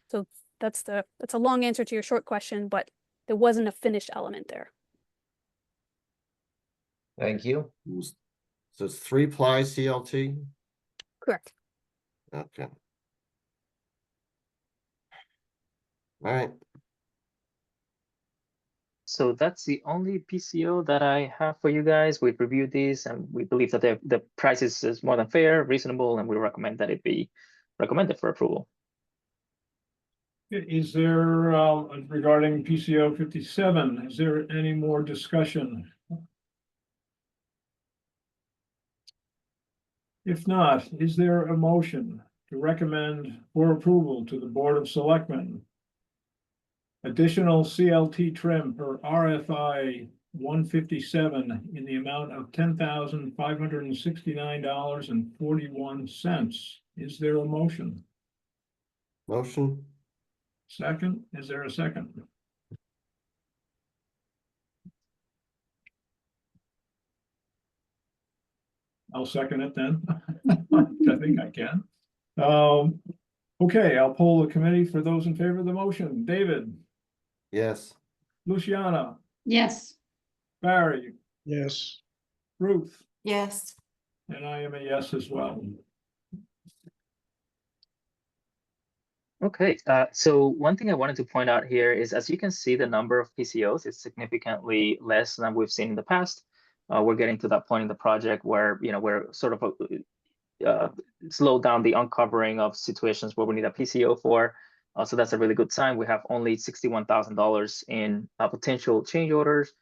So that's a long answer to your short question, but There wasn't a finished element there. Thank you. So it's 3-ply CLT? Correct. Okay. All right, So that's the only PCO that I have for you guys. We've reviewed these and we believe that the price is more than fair, reasonable, and we recommend that it be recommended for approval. Is there, regarding PCO 57, is there any more discussion? If not, is there a motion to recommend for approval to the Board of Selectmen additional CLT trim per RFI 157 in the amount of $10,569.41? Is there a motion? motion, Second, is there a second? I'll second it then. I think I can. Okay, I'll poll the committee for those in favor of the motion. David, yes, Luciana, Yes. Barry, Yes. Ruth, Yes. and I am a yes as well. Okay, so one thing I wanted to point out here is, as you can see, the number of PCOs is significantly less than we've seen in the past. We're getting to that point in the project where, we're sort of slow down the uncovering of situations where we need a PCO for. So that's a really good sign. We have only $61,000 in potential change orders.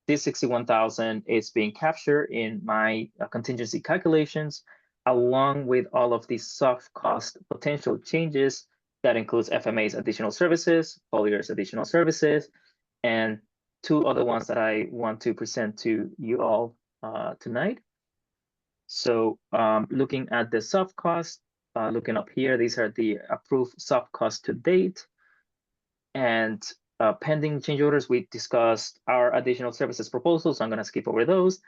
This 61,000 is being captured in my contingency calculations, along with all of these soft cost potential changes. That includes FMA's additional services, Collier's additional services, and 2 other ones that I want to present to you all tonight. So looking at the soft cost, looking up here, these are the approved soft cost to date. And pending change orders, we discussed our additional services proposals. So I'm going to skip over those.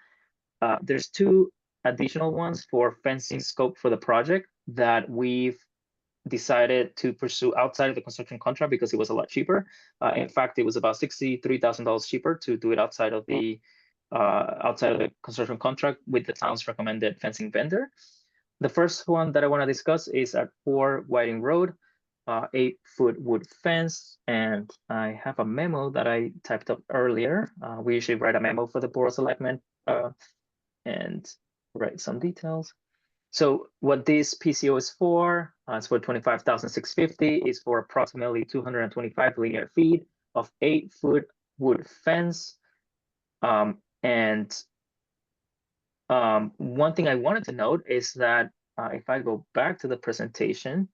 There's 2 additional ones for fencing scope for the project that we've decided to pursue outside of the construction contract because it was a lot cheaper. In fact, it was about $63,000 cheaper to do it outside of the construction contract with the town's recommended fencing vendor. The first one that I want to discuss is at 4 Whiting Road, 8-foot wood fence, and I have a memo that I typed up earlier. We usually write a memo for the Board of Selectmen and write some details. So what this PCO is for, it's for $25,650, is for approximately 225 linear feet of 8-foot wood fence. One thing I wanted to note is that if I go back to the presentation,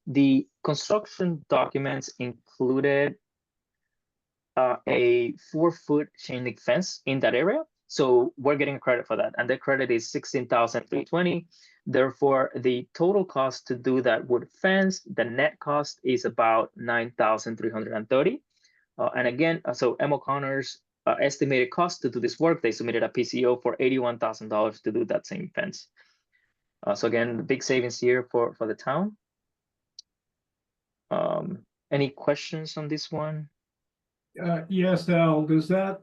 the construction documents included a 4-foot chain link fence in that area. So we're getting credit for that. And the credit is $16,320. Therefore, the total cost to do that wood fence, the net cost is about $9,330. And again, so M. O'Connor's estimated cost to do this work, they submitted a PCO for $81,000 to do that same fence. So again, big savings here for the town. Any questions on this one? Yes, Al, does that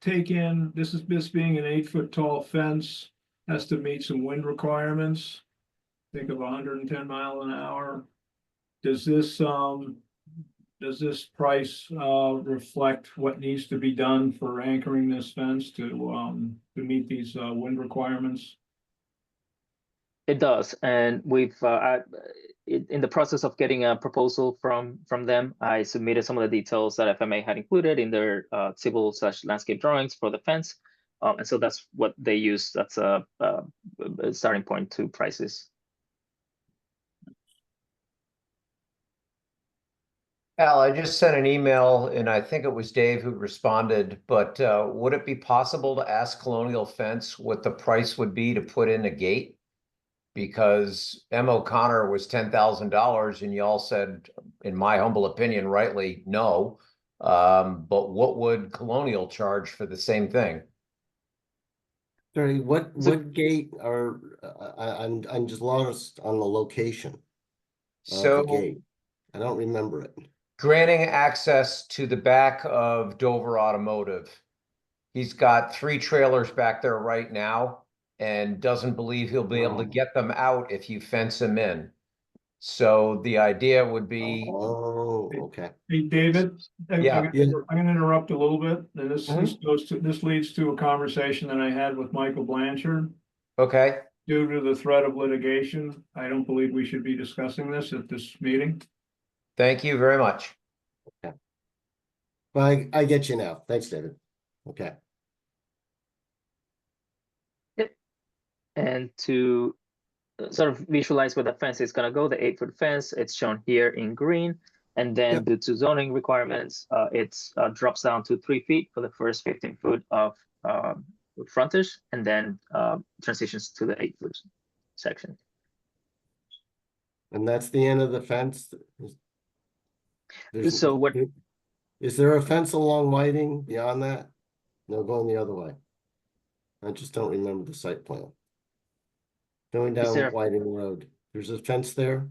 take in, this being an 8-foot tall fence, has to meet some wind requirements? Think of 110 mile an hour. Does this price reflect what needs to be done for anchoring this fence to meet these wind requirements? It does, and we've in the process of getting a proposal from them, I submitted some of the details that FMA had included in their civil/landscape drawings for the fence, and so that's what they use. That's a starting point to prices. Al, I just sent an email and I think it was Dave who responded, but would it be possible to ask Colonial Fence what the price would be to put in a gate? Because M. O'Connor was $10,000 and y'all said, in my humble opinion, rightly, no. But what would Colonial charge for the same thing? sorry, what gate are, I'm just lost on the location of the So gate. I don't remember it. granting access to the back of Dover Automotive. He's got 3 trailers back there right now and doesn't believe he'll be able to get them out if you fence him in. So the idea would be, Oh, okay. Hey, David, Yeah. I'm gonna interrupt a little bit, and this Mhm. this leads to a conversation that I had with Michael Blanchard. okay, Due to the threat of litigation, I don't believe we should be discussing this at this meeting. thank you very much. Well, I get you now. Thanks, David. Okay. And to sort of visualize where the fence is gonna go, the 8-foot fence, it's shown here in green. And then Yep. due to zoning requirements, it's drops down to 3 feet for the first 15 foot of frontage, and then transitions to the 8-foot section. And that's the end of the fence? There's- So what- Is there a fence along Whiting beyond that? No, going the other way. I just don't remember the site plan. Going Is there down a- Whiting Road, there's a fence there?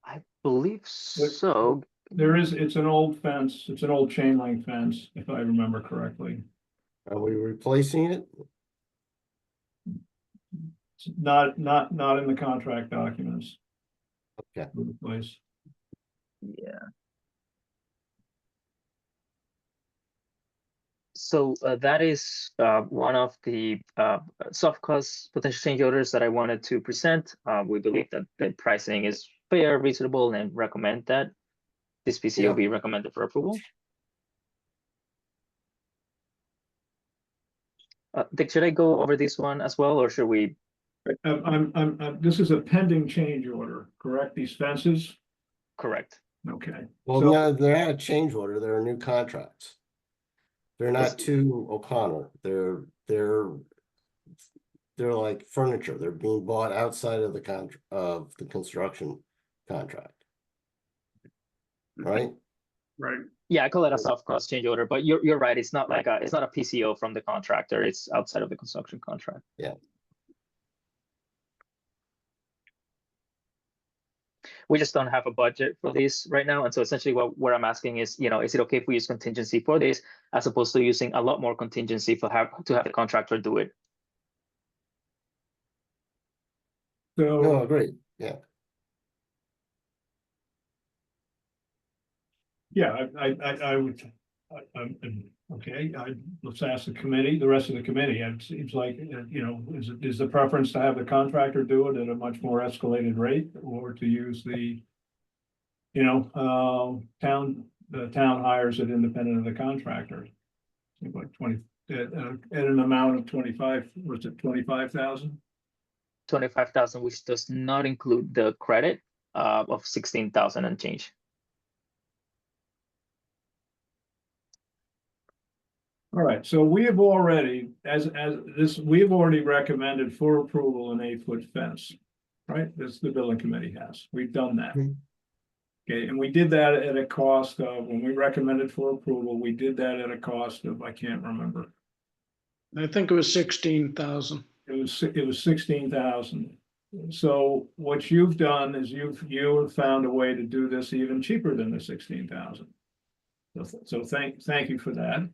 I believe so. It's an old fence, it's an old chain link fence, if I remember correctly. Are we replacing it? It's not in the contract documents. Okay. For the place. Yeah. So that is one of the soft cost potential change orders that I wanted to present. We believe that the pricing is fair, reasonable, and recommend that this PCO be recommended for approval. Dick, should I go over this one as well, or should we? This is a pending change order, correct? These fences? Correct. Okay. Well, So- no, they're not a change order, they're new contracts. They're not to O'Connor, they're like furniture, they're being bought outside of the construction contract. Right? Right. Yeah, I call it a soft cost change order, but you're right. It's not like it's not a PCO from the contractor. It's outside of the construction contract. Yeah. We just don't have a budget for this right now, and so essentially what I'm asking is, is it okay if we use contingency for this as opposed to using a lot more contingency to have the contractor do it? No, So, great, yeah. yeah, I would, okay, let's ask the rest of the committee. It seems like, is the preference to have the contractor do it at a much more escalated rate, or to use the the town hires it independent of the contractor? Seems like 20, at an amount of 25, was it 25,000? 25,000, which does not include the credit of 16,000 and change. All right, so we have already, we have already recommended for approval an 8-foot fence, right? This the building committee has. We've done that. Mhm. Okay, and we did that at a cost of, when we recommended for approval, we did that at a cost of, I can't remember. I think it was 16,000. It was 16,000. So what you've done is you've found a way to do this even cheaper than the 16,000. So thank you for that.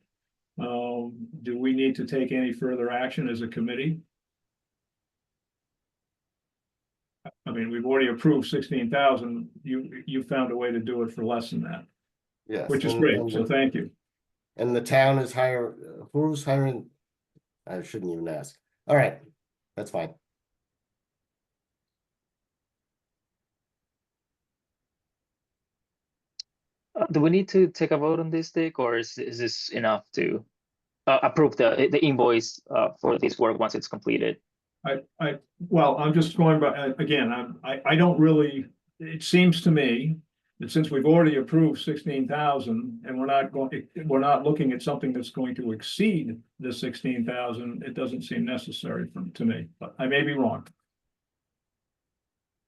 Do we need to take any further action as a committee? I mean, we've already approved 16,000. You found a way to do it for less than that, Yes. which is and- great. and So the- thank you. And the town is who's hiring? I shouldn't even ask. All right, that's fine. Do we need to take a vote on this, Dick, or is this enough to approve the invoice for this work once it's completed? Well, I'm just going by, again, I don't really, it seems to me that since we've already approved 16,000 and we're not looking at something that's going to exceed the 16,000, it doesn't seem necessary to me, but I may be wrong.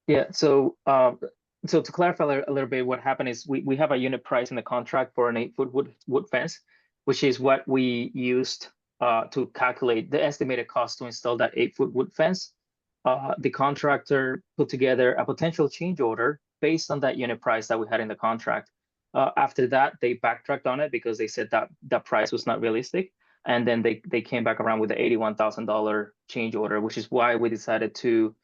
Yeah, so to clarify a little bit, what happened is we have a unit price in the contract for an 8-foot wood fence, which is what we used to calculate the estimated cost to install that 8-foot wood fence. The contractor put together a potential change order based on that unit price that we had in the contract. After that, they backtracked on it because they said that the price was not realistic. And then they came back around with the $81,000 change order, which is why we decided to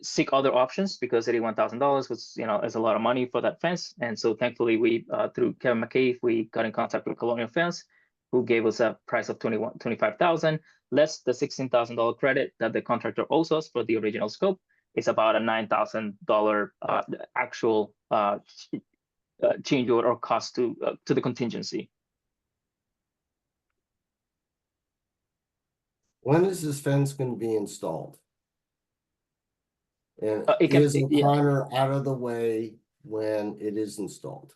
seek other options, because $81,000 was, is a lot of money for that fence. And so thankfully we, through Kevin McCabe, we got in contact with Colonial Fence, who gave us a price of $25,000, less the $16,000 credit that the contractor owes us for the original scope. It's about a $9,000 actual change order or cost to the contingency. When is this fence gonna be installed? And It can- is yeah. O'Connor out of the way when it is installed?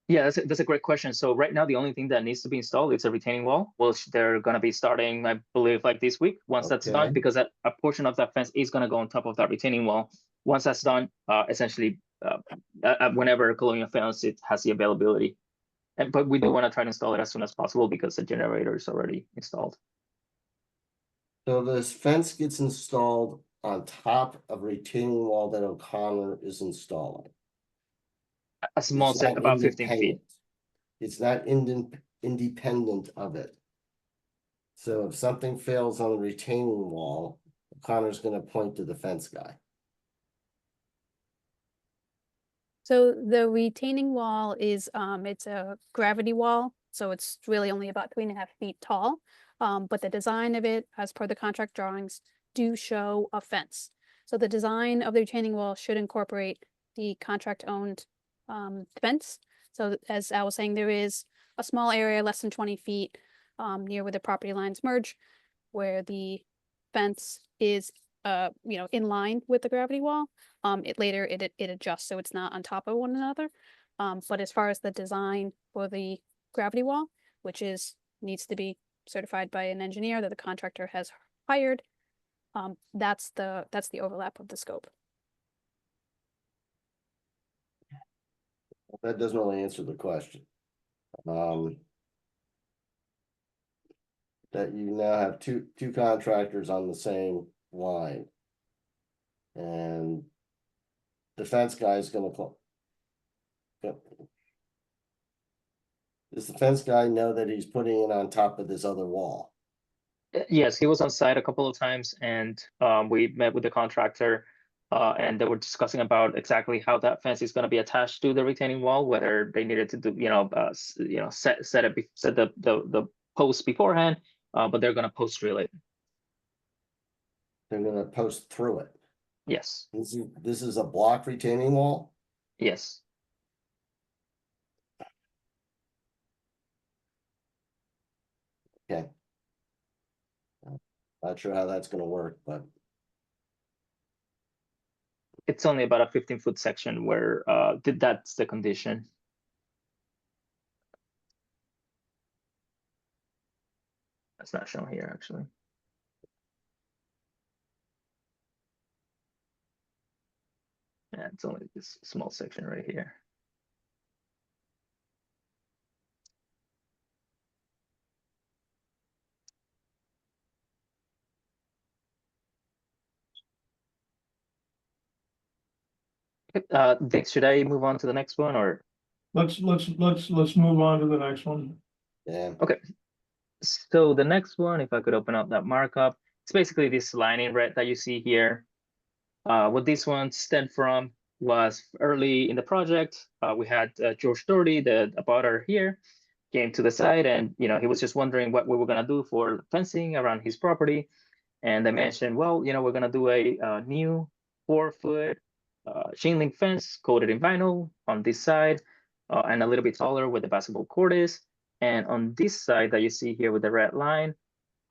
Yeah, that's a great question. So right now, the only thing that needs to be installed is a retaining wall, which they're going to be starting, I believe, like this week. Once that's done, Okay. because a portion of that fence is going to go on top of that retaining wall. Once that's done, essentially, whenever Colonial Fence it has the availability, but we do want to try to install it as soon as possible because the generator is already installed. So this fence gets installed on top of retaining wall that O'Connor is installing. A small It's set, not about 15 feet. independent. It's not independent of it. So if something fails on the retaining wall, O'Connor's gonna point to the fence guy. So the retaining wall is, it's a gravity wall, so it's really only about 3.5 feet tall. But the design of it, as per the contract drawings, do show a fence. So the design of the retaining wall should incorporate the contract-owned fence. So as Al was saying, there is a small area, less than 20 feet, near where the property lines merge, where the fence is, in line with the gravity wall. It adjusts, so it's not on top of one another. But as far as the design for the gravity wall, which needs to be certified by an engineer that the contractor has hired, that's the overlap of the scope. That doesn't really answer the question. That you now have two contractors on the same line. And the fence guy is gonna call. Yep. Does the fence guy know that he's putting it on top of this other wall? Yes, he was on site a couple of times, and we met with the contractor, and they were discussing about exactly how that fence is going to be attached to the retaining wall, whether they needed to do, set the post beforehand, but they're going to post drill it. They're gonna post through it. Yes, This is a block retaining wall? yes. Okay. Not sure how that's gonna work, but It's only about a 15-foot section where that's the condition. That's not shown here, actually. Yeah, it's only this small section right here. Dick, should I move on to the next one, or? Let's move on to the next one. yeah. So the next one, if I could open up that markup, it's basically this line in red that you see here. What this one stemmed from was early in the project. We had George Doherty, the abutter here, came to the site, and he was just wondering what we were gonna do for fencing around his property. And they mentioned, well, we're gonna do a new 4-foot chain link fence coated in vinyl on this side, and a little bit taller where the basketball court is. And on this side that you see here with the red line,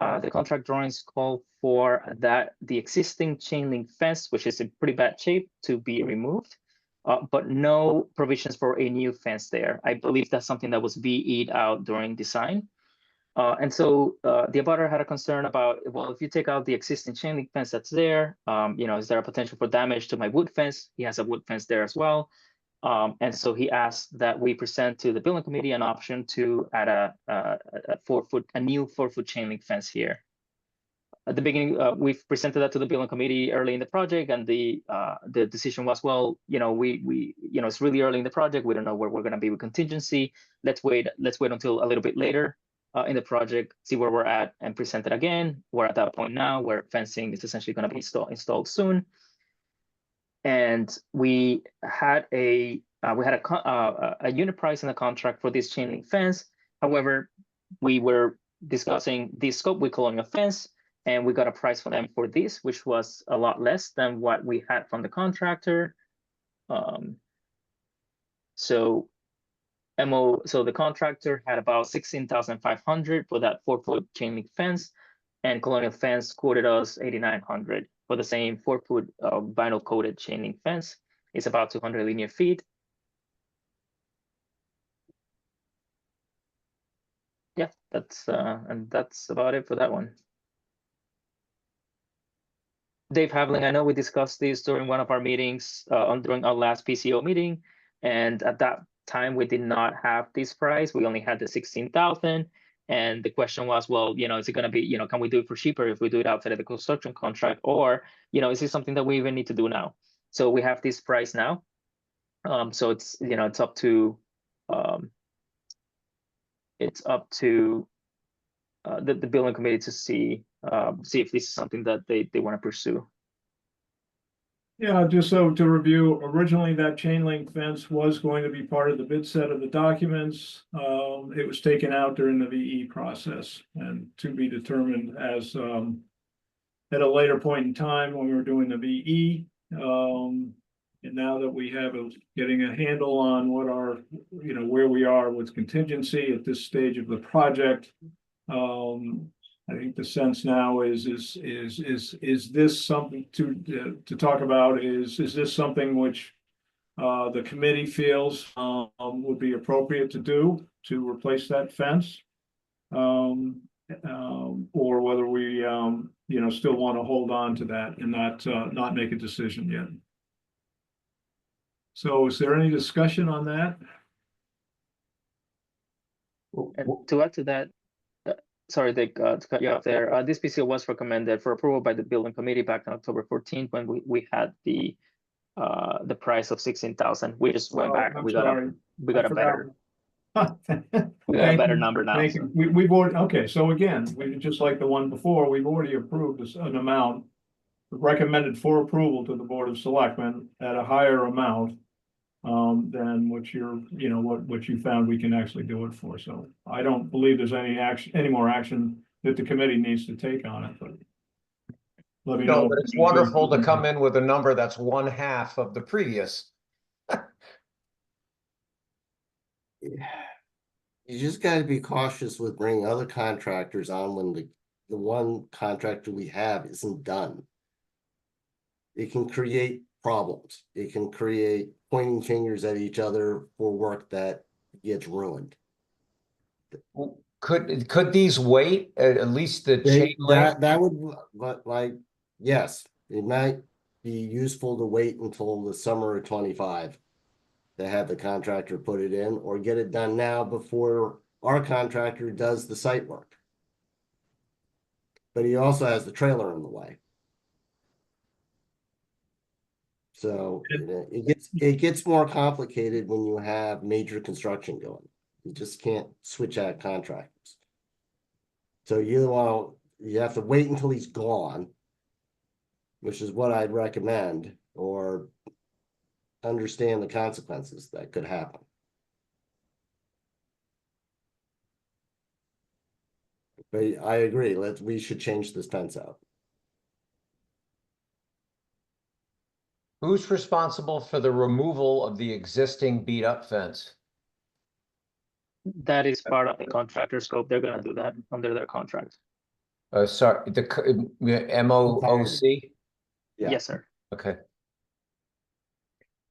the contract drawings call for the existing chain link fence, which is in pretty bad shape, to be removed, but no provisions for a new fence there. I believe that's something that was VE'd out during design. And so the abutter had a concern about, well, if you take out the existing chain link fence that's there, is there a potential for damage to my wood fence? He has a wood fence there as well. And so he asked that we present to the building committee an option to add a new 4-foot chain link fence here. at the beginning, we've presented that to the building committee early in the project, and the decision was, well, we it's really early in the project. We don't know where we're going to be with contingency. Let's wait until a little bit later in the project, see where we're at, and present it again. We're at that point now where fencing is essentially going to be installed soon. And we had a unit price in the contract for this chain link fence. However, we were discussing the scope with Colonial Fence, and we got a price for them for this, which was a lot less than what we had from the contractor. So the contractor had about $16,500 for that 4-foot chain link fence, and Colonial Fence quoted us $8,900 for the same 4-foot vinyl coated chain link fence. It's about 200 linear feet. Yeah, that's about it for that one. Dave Havling, I know we discussed this during one of our meetings during our last PCO meeting, and at that time we did not have this price. We only had the 16,000, and the question was, well, is it going to be, can we do it for cheaper if we do it outside of the construction contract, or is this something that we even need to do now? So we have this price now. So it's it's up to the building committee to see if this is something that they want to pursue. Yeah, just so to review, originally that chain link fence was going to be part of the bid set of the documents. It was taken out during the VE process and to be determined as at a later point in time when we were doing the VE. And now that we have getting a handle on what our, where we are with contingency at this stage of the project, I think the sense now is this something to talk about? Is this something which the committee feels would be appropriate to do to replace that fence? Or whether we still want to hold on to that and not make a decision yet. So is there any discussion on that? And to add to that, sorry, Dick, to cut you off there. This PCO was recommended for approval by the building committee back on October 14th when we had the price of 16,000. We just went back. We got a better number now. Thank you. We've already, okay, so again, just like the one before, we've already approved an amount recommended for approval to the Board of Selectmen at a higher amount than what what you found we can actually do it for. So I don't believe there's any more action that the committee needs to take on it, but let me know. No, but it's wonderful to come in with a number that's 1/2 of the previous. You just gotta be cautious with bringing other contractors on when the one contractor we have isn't done. It can create problems. It can create pointing fingers at each other for work that gets ruined. Could these wait, at least the chain link? That would, but like, yes, it might be useful to wait until the summer of 25 to have the contractor put it in, or get it done now before our contractor does the site work. But he also has the trailer in the way. So it gets more complicated when you have major construction going. You just can't switch out contractors. So you have to wait until he's gone, which is what I'd recommend, or understand the consequences that could happen. But I agree, we should change this fence out. Who's responsible for the removal of the existing beat up fence? That is part of the contractor scope. They're going to do that under their contract. Sorry, the MOOC? Yeah. Yes, sir. Okay.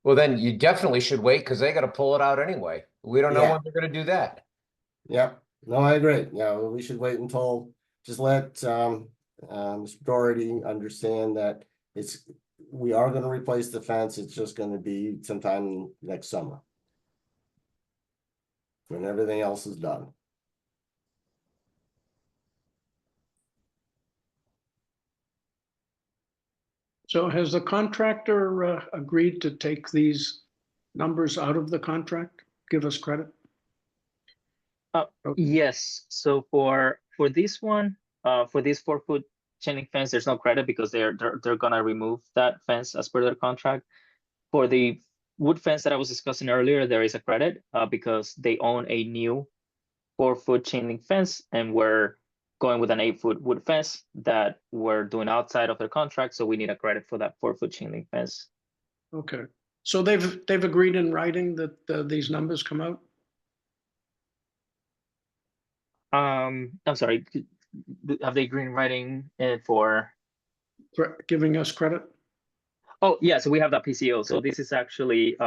Well, then you definitely should wait because they got to pull it out anyway. We don't know Yeah. when they're going to do that. Yeah, no, I agree. Yeah, we should wait until, just let Mr. Doherty understand that we are going to replace the fence. It's just going to be sometime next summer, when everything else is done. So has the contractor agreed to take these numbers out of the contract? Give us credit? Okay. Yes, so for this one, for this 4-foot chain link fence, there's no credit because they're gonna remove that fence as per their contract. For the wood fence that I was discussing earlier, there is a credit because they own a new 4-foot chain link fence, and we're going with an 8-foot wood fence that we're doing outside of their contract, so we need a credit for that 4-foot chain link fence. Okay, so they've agreed in writing that these numbers come out? I'm sorry, have they green writing for? Giving us credit? Oh, yeah, so we have that PCO. So this is actually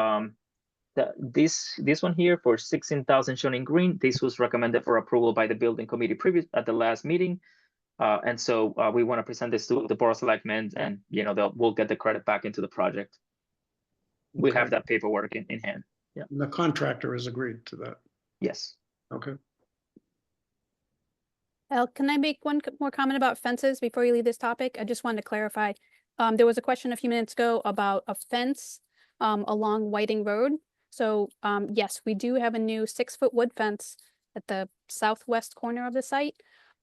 this one here for 16,000 shown in green. This was recommended for approval by the building committee previous at the last meeting. And so we want to present this to the board of selectmen, and we'll get the credit back into the project. We Okay. have that paperwork in hand. Yeah. The contractor has agreed to that. Yes. Okay. Al, can I make one more comment about fences before you leave this topic? I just wanted to clarify. There was a question a few minutes ago about a fence along Whiting Road. So yes, we do have a new 6-foot wood fence at the southwest corner of the site.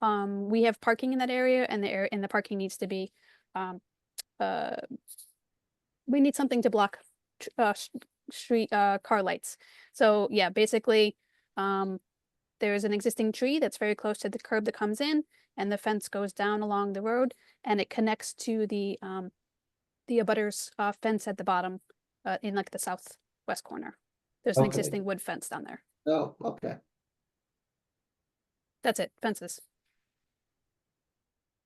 We have parking in that area, and the parking needs to be. We need something to block street car lights. So yeah, basically, there's an existing tree that's very close to the curb that comes in, and the fence goes down along the road, and it connects to the abutters fence at the bottom, in like the southwest corner. There's an Okay. existing wood fence down there. Oh, okay. That's it, fences.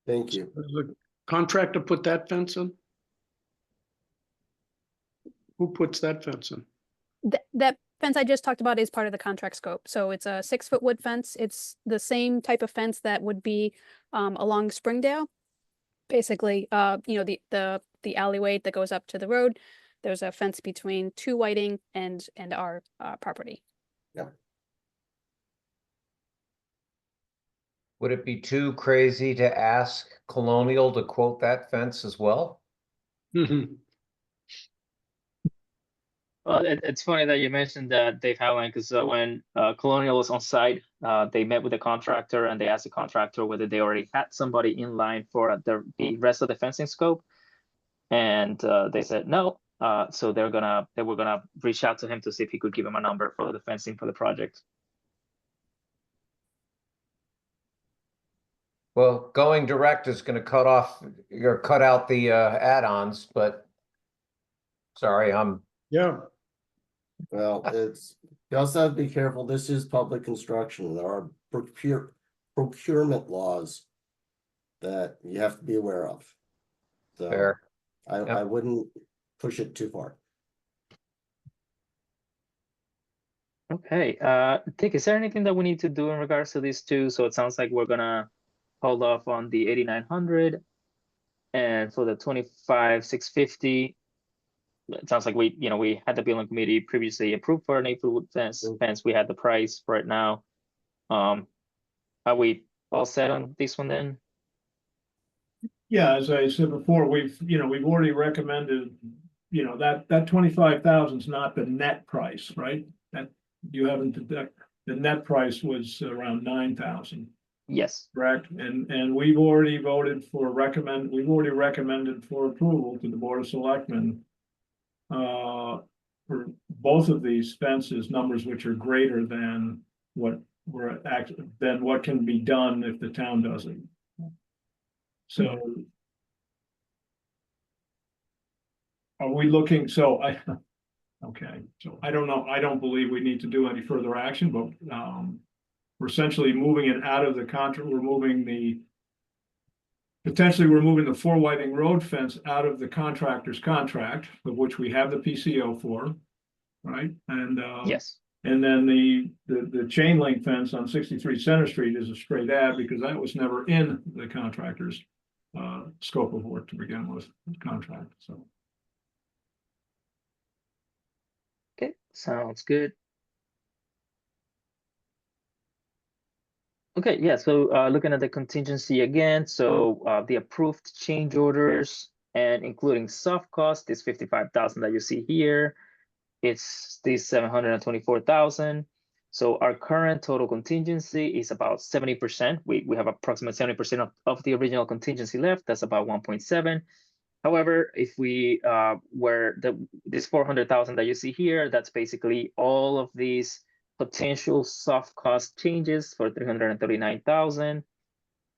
Thank you. Does the contractor put that fence in? Who puts that fence in? That fence I just talked about is part of the contract scope. So it's a 6-foot wood fence. It's the same type of fence that would be along Springdale. Basically, the alleyway that goes up to the road. There's a fence between 2 Whiting and our property. Would it be too crazy to ask Colonial to quote that fence as well? Mhm. Well, it's funny that you mentioned that, Dave Howland, because when Colonial was on site, they met with the contractor and they asked the contractor whether they already had somebody in line for the rest of the fencing scope, and they said no. So they were gonna reach out to him to see if he could give him a number for the fencing for the project. Well, going direct is gonna cut out the add-ons, but sorry, Yeah, Well, you also have to be careful. This is public construction. There are procurement laws that you have to be aware of. So fair. I wouldn't push it too far. Okay, Dick, is there anything that we need to do in regards to these two? So it sounds like we're gonna hold off on the 8,900, and for the 25,650. It sounds like we had the building committee previously approved for an 8-foot wood fence. We had the price for it now. Are we all set on this one then? Yeah, as I said before, we've already recommended, that 25,000 is not the net price, right? That you haven't, the net price was around 9,000, Yes. correct? And we've already recommended for approval to the Board of Selectmen for both of these fences, numbers which are greater than what can be done if the town does it. So are we looking, okay, so I don't know, I don't believe we need to do any further action, but we're essentially moving it out of the contract, potentially we're moving the 4 Whiting Road fence out of the contractor's contract, of which we have the PCO for, right? And Yes. and then the chain link fence on 63 Center Street is a straight add because that was never in the contractor's scope of work to begin with, contract, so. Okay, sounds good. Okay, yeah, so looking at the contingency again, so the approved change orders And including soft cost, this 55,000 that you see here, it's this 724,000. So our current total contingency is about 70%. We have approximately 70% of the original contingency left. That's about 1.7. However, if we this 400,000 that you see here, that's basically all of these potential soft cost changes for 339,000,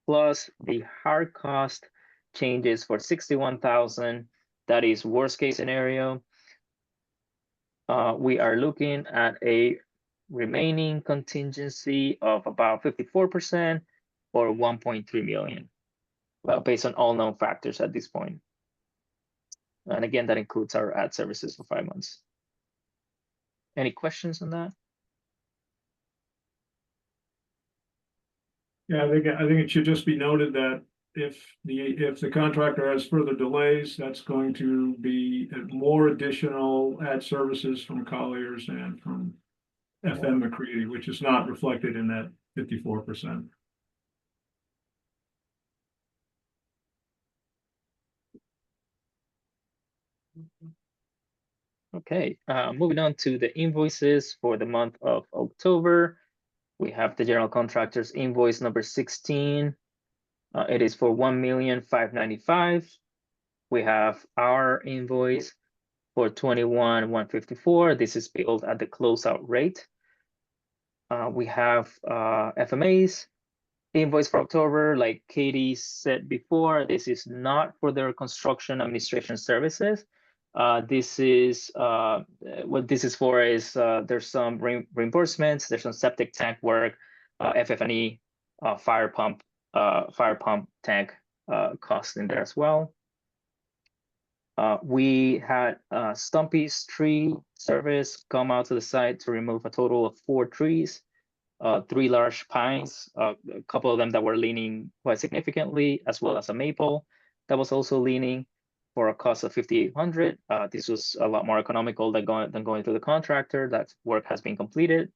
plus the hard cost changes for 61,000. That is worst case scenario. We are looking at a remaining contingency of about 54% or 1.3 million, based on all known factors at this point. And again, that includes our ad services for 5 months. Any questions on that? Yeah, I think it should just be noted that if the contractor has further delays, that's going to be more additional ad services from Colliers and from FM McCready, which is not reflected in that 54%. Okay, moving on to the invoices for the month of October. We have the general contractor's invoice number 16. It is for 1,595,000. We have our invoice for 21,154. This is billed at the closeout rate. We have FMA's invoice for October. Like Katie said before, this is not for their construction administration services. This is what this is for is there's some reimbursements, there's some septic tank work, FF&E, fire pump tank cost in there as well. We had Stumpy's tree service come out to the site to remove a total of 4 trees, 3 large pines, a couple of them that were leaning quite significantly, as well as a maple that was also leaning, for a cost of 5,800. This was a lot more economical than going through the contractor. That work has been completed.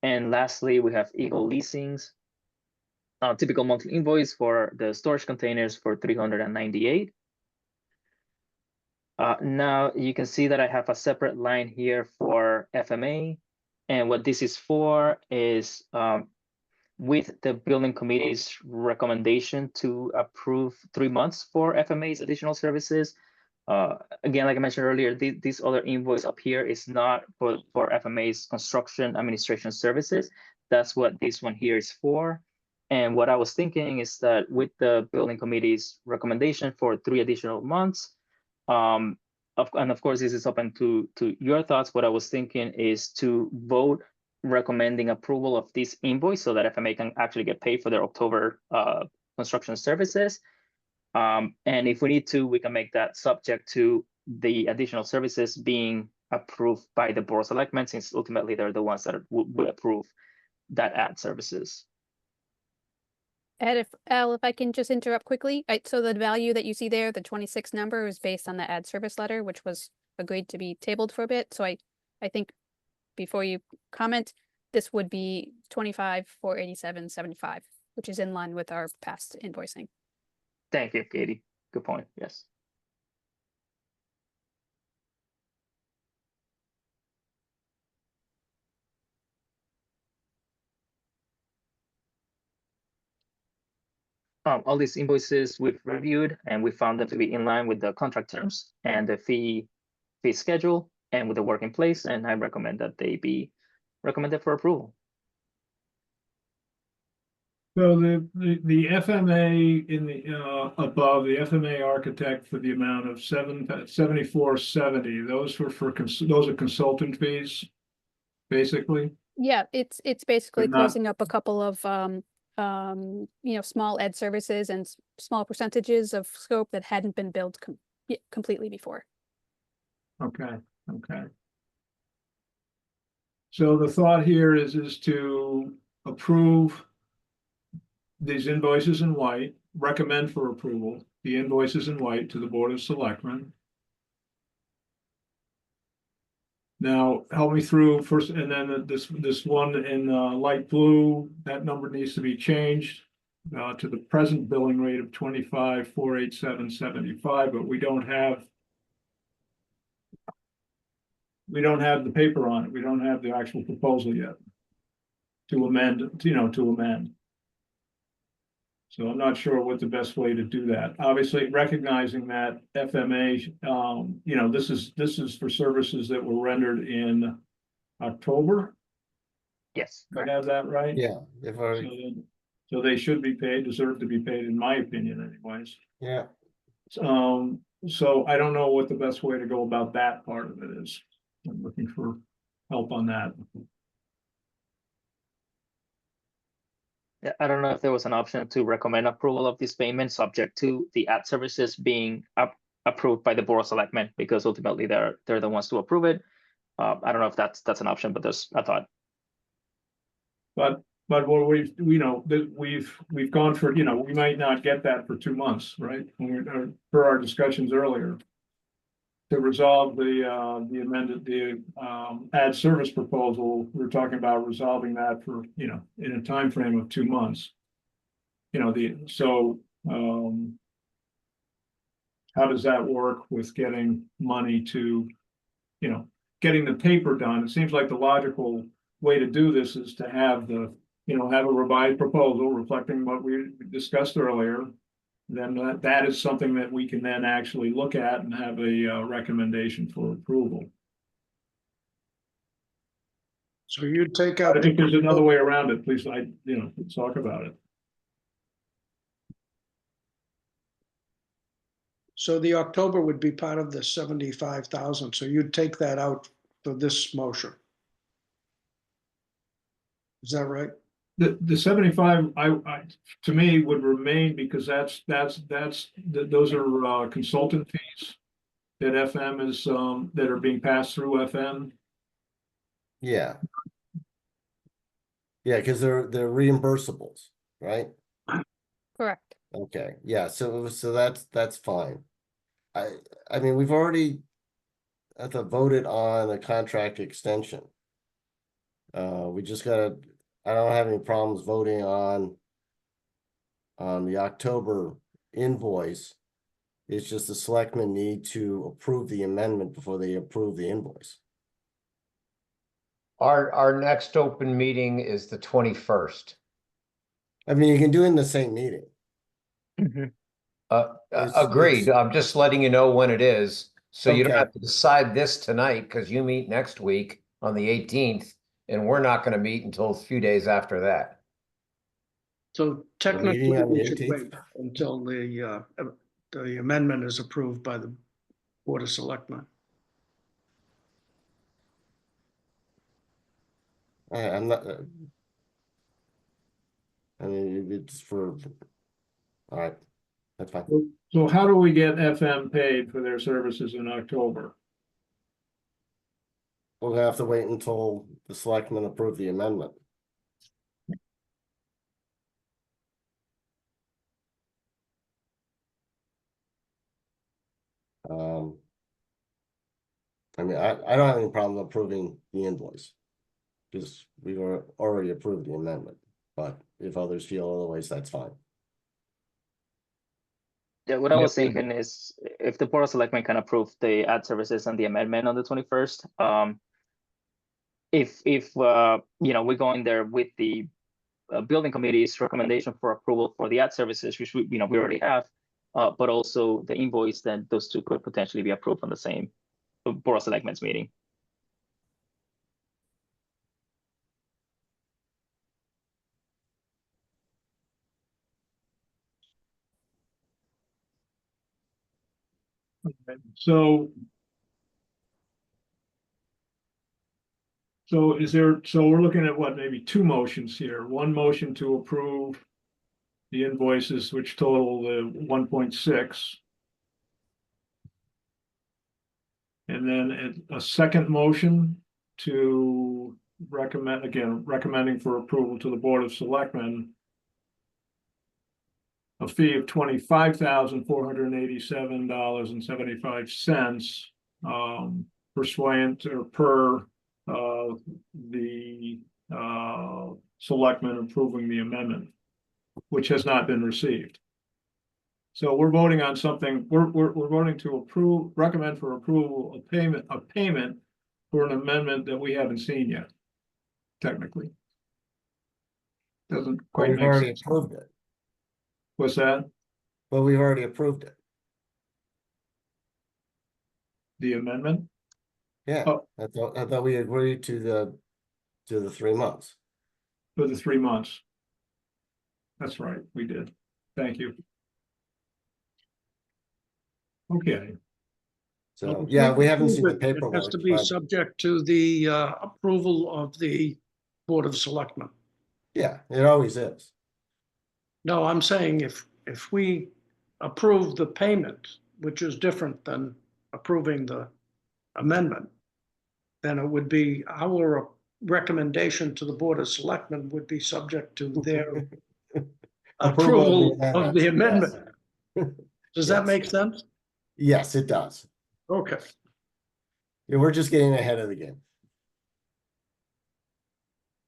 And lastly, we have Eagle Leasing's typical monthly invoice for the storage containers for 398. Now you can see that I have a separate line here for FMA, and what this is for is with the building committee's recommendation to approve 3 months for FMA's additional services. Again, like I mentioned earlier, this other invoice up here is not for FMA's construction administration services. That's what this one here is for. And what I was thinking is that with the building committee's recommendation for 3 additional months, and of course, this is open to your thoughts. What I was thinking is to vote recommending approval of this invoice so that FMA can actually get paid for their October construction services. And if we need to, we can make that subject to the additional services being approved by the Board of Selectmen, since ultimately they're the ones that would approve that ad services. Ed, if I can just interrupt quickly, so the value that you see there, the 26 number, is based on the ad service letter, which was agreed to be tabled for a bit. So I think before you comment, this would be 25,487.75, which is in line with our past invoicing. Thank you, Katie. Good point. Yes. All these invoices we've reviewed, and we found them to be in line with the contract terms and the fee schedule and with the work in place, and I recommend that they be recommended for approval. So the FMA in the above, the FMA architect for the amount of $74.70, those were those are consultant fees, basically. Yeah, it's basically But not- closing up a couple of small ed services and small percentages of scope that hadn't been billed completely before. Okay. So the thought here is to approve these invoices in white, recommend for approval, the invoices in white to the Board of Selectmen. Now, help me through first, and then this one in light blue, that number needs to be changed. to the present billing rate of 25,487.75, but we don't have the paper on it. We don't have the actual proposal yet to amend, to amend. So I'm not sure what the best way to do that. Obviously, recognizing that FMA, this is for services that were rendered in October. Yes. Do I have that right? Yeah, if So I, then- So they should be paid, deserve to be paid, in my opinion anyways. yeah, So I don't know what the best way to go about that part of it is. I'm looking for help on that. Yeah, I don't know if there was an option to recommend approval of this payment subject to the ad services being approved by the Board of Selectmen, because ultimately they're the ones to approve it. I don't know if that's an option, but there's a thought. But what we've gone for, we might not get that for 2 months, right? Per our discussions earlier. To resolve the ad service proposal, we're talking about resolving that for, in a time frame of 2 months. How does that work with getting money to, getting the paper done? It seems like the logical way to do this is to have have a revised proposal reflecting what we discussed earlier. Then that is something that we can then actually look at and have a recommendation for approval. So you take out. I think there's another way around it. Please, let's talk about it. So the October would be part of the 75,000, so you'd take that out for this motion. Is that right? The 75, to me would remain, because those are consultant fees that FM is, that are being passed through FM. yeah. Yeah, because they're reimbursables, right? Correct. Okay, yeah, so that's fine. I mean, we've already voted on a contract extension. We just gotta, I don't have any problems voting on the October invoice. It's just the selectmen need to approve the amendment before they approve the invoice. Our next open meeting is the 21st. I mean, you can do it in the same meeting. Agreed. I'm just letting you know when it is. So you don't Okay. have to decide this tonight because you meet next week on the 18th and we're not going to meet until a few days after that. So technically, meeting on the we should 18th? wait until the amendment is approved by the Board of Selectmen. I'm not. I mean, it's for. All right, that's fine. So how do we get FM paid for their services in October? We'll have to wait until the selectmen approve the amendment. I mean, I don't have any problem approving the invoice. Because we've already approved the amendment, but if others feel otherwise, that's fine. Yeah, what I was thinking is if the Board of Selectmen can approve the ad services and the amendment on the 21st, if we go in there with the building committee's recommendation for approval for the ad services, which we already have, but also the invoice, then those two could potentially be approved on the same Board of Selectmen's meeting. So we're looking at what, maybe 2 motions here. One motion to approve the invoices, which total the 1.6. And then a second motion to recommending for approval to the Board of Selectmen a fee of $25,487.75, pursuant or per the selectmen approving the amendment. which has not been received. So we're voting on something, we're voting to recommend for approval of payment for an amendment that we haven't seen yet, technically. Doesn't But quite we've make already sense. approved it, What's that? but we've already approved it. The amendment? Yeah, Oh. I thought we agreed to the 3 months. For the 3 months. That's right, we did. Thank you. Okay, So, yeah, we haven't seen the It has paperwork, to be but subject to the approval of the Board of Selectmen. yeah, it always is. No, I'm saying if we approve the payment, which is different than approving the amendment, then it would be our recommendation to the Board of Selectmen would be subject to their approval of the amendment. Does that Yes. make sense? Yes, it does. Okay. Yeah, we're just getting ahead of the game.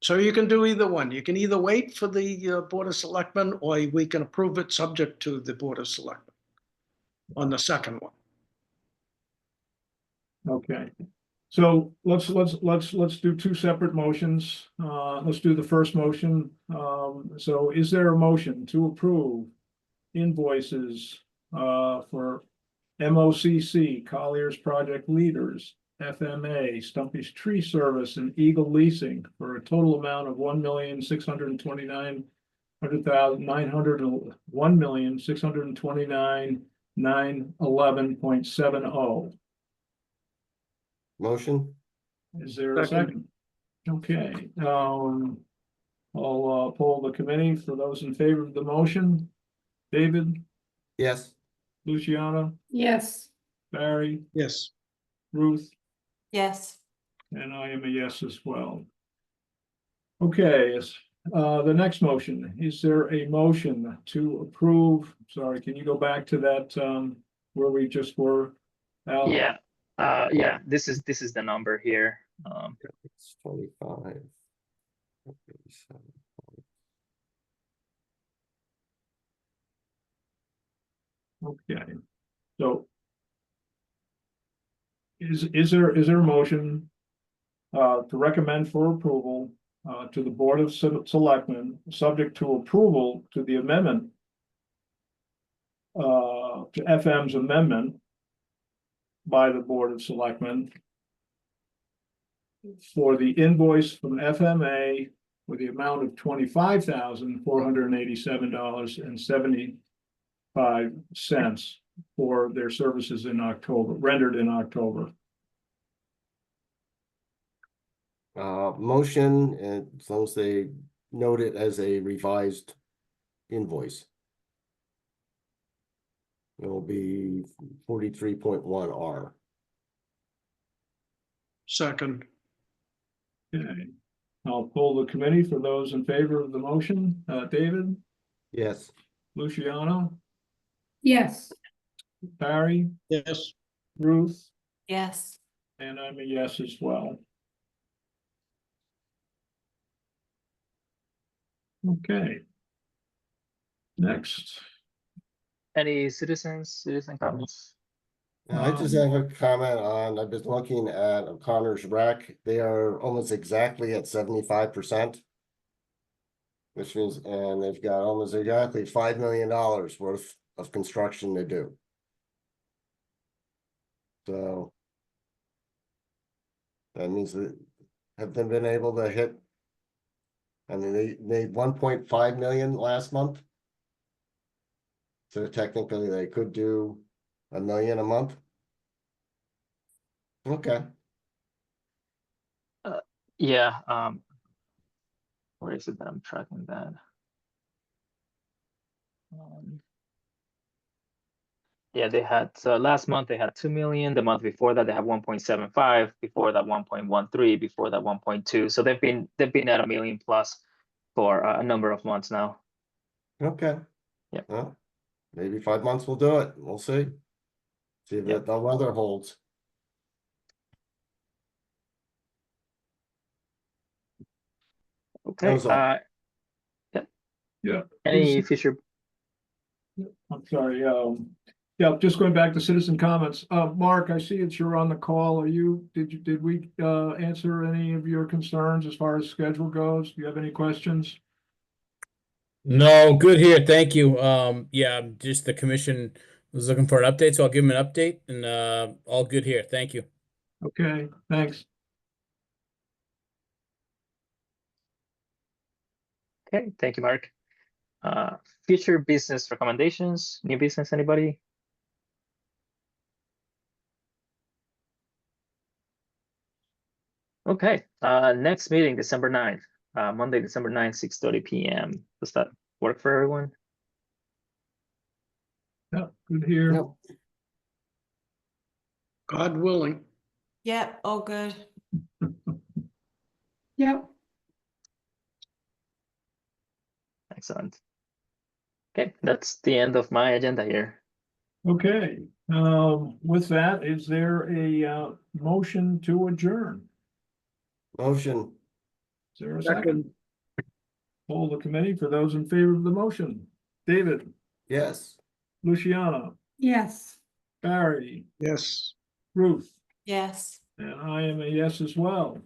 So you can do either one. You can either wait for the Board of Selectmen, or we can approve it subject to the Board of Selectmen on the second one. okay. So let's do two separate motions. Let's do the first motion. So is there a motion to approve invoices for MOCC, Collier's Project Leaders, FMA, Stumpy's Tree Service, and Eagle Leasing for a total amount of $1,629,911.70. Motion? Is there a Second. second? Okay, I'll poll the committee for those in favor of the motion. David, Yes. Luciana, Yes, Barry, Yes. Ruth, Yes, and I am a yes as well. Okay, the next motion, is there a motion to approve, sorry, can you go back to that, where we just were? Al? Yeah, yeah, this is the number here. It's 25. Okay, so. Is there a motion? To recommend for approval, to the Board of Selectmen, subject to approval to the amendment. To FM's amendment. By the Board of Selectmen. For the invoice from FMA with the amount of $25,487.75 for their services in October, rendered in October. Motion, and as long as they note it as a revised invoice. It will be 43.1R. Second. Okay, I'll pull the committee for those in favor of the motion. David, Yes. Luciano, yes, Barry, Yes. Ruth, yes, and I'm a yes as well. Okay. Next, Any citizen comments? I just have a comment on, I've been looking at O'Connor's Rec, they are almost exactly at 75%. Which means, and they've got almost exactly $5 million worth of construction to do. So. That means that, have they been able to hit? I mean, they made 1.5 million last month. So technically they could do 1 million a month. Okay, Yeah, where is it that I'm tracking that? Yeah, they had, last month they had 2 million, the month before that they had 1.75, before that 1.13, before that 1.2. So they've been at $1 million plus for a number of months now. okay. Yeah. Well, maybe 5 months will do it. We'll see. See if Yep. the weather holds. Okay, was all. yeah. Yeah. Any future, I'm sorry, yeah, just going back to citizen comments. Mark, I see that you're on the call. Did we answer any of your concerns as far as schedule goes? Do you have any questions? No, good here. Thank you. Yeah, just the commission was looking for an update, so I'll give them an update and all good here. Thank you. Okay, thanks. okay, thank you, Mark. Future business recommendations, new business, anybody? Okay, next meeting, December 9th, Monday, December 9th, 6:30 p.m. Does that work for everyone? Yeah, good here. Yep. God willing. Yep, all good. Yep. Excellent. Okay, that's the end of my agenda here. Okay, with that, is there a motion to adjourn? Motion, Is there a second? Poll the committee for those in favor of the motion. David, yes. Luciana, Yes. Barry, Yes. Ruth, Yes. and I am a yes as well.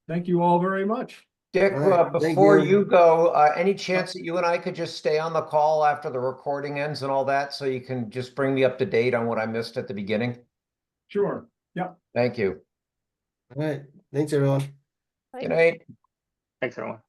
Thank you all very much. Dick, All right, thank before you. you go, any chance that you and I could just stay on the call after the recording ends and all that, so you can just bring me up to date on what I missed at the beginning? Sure, yeah. Thank you. All right, thanks, everyone. Good night. Thanks, everyone.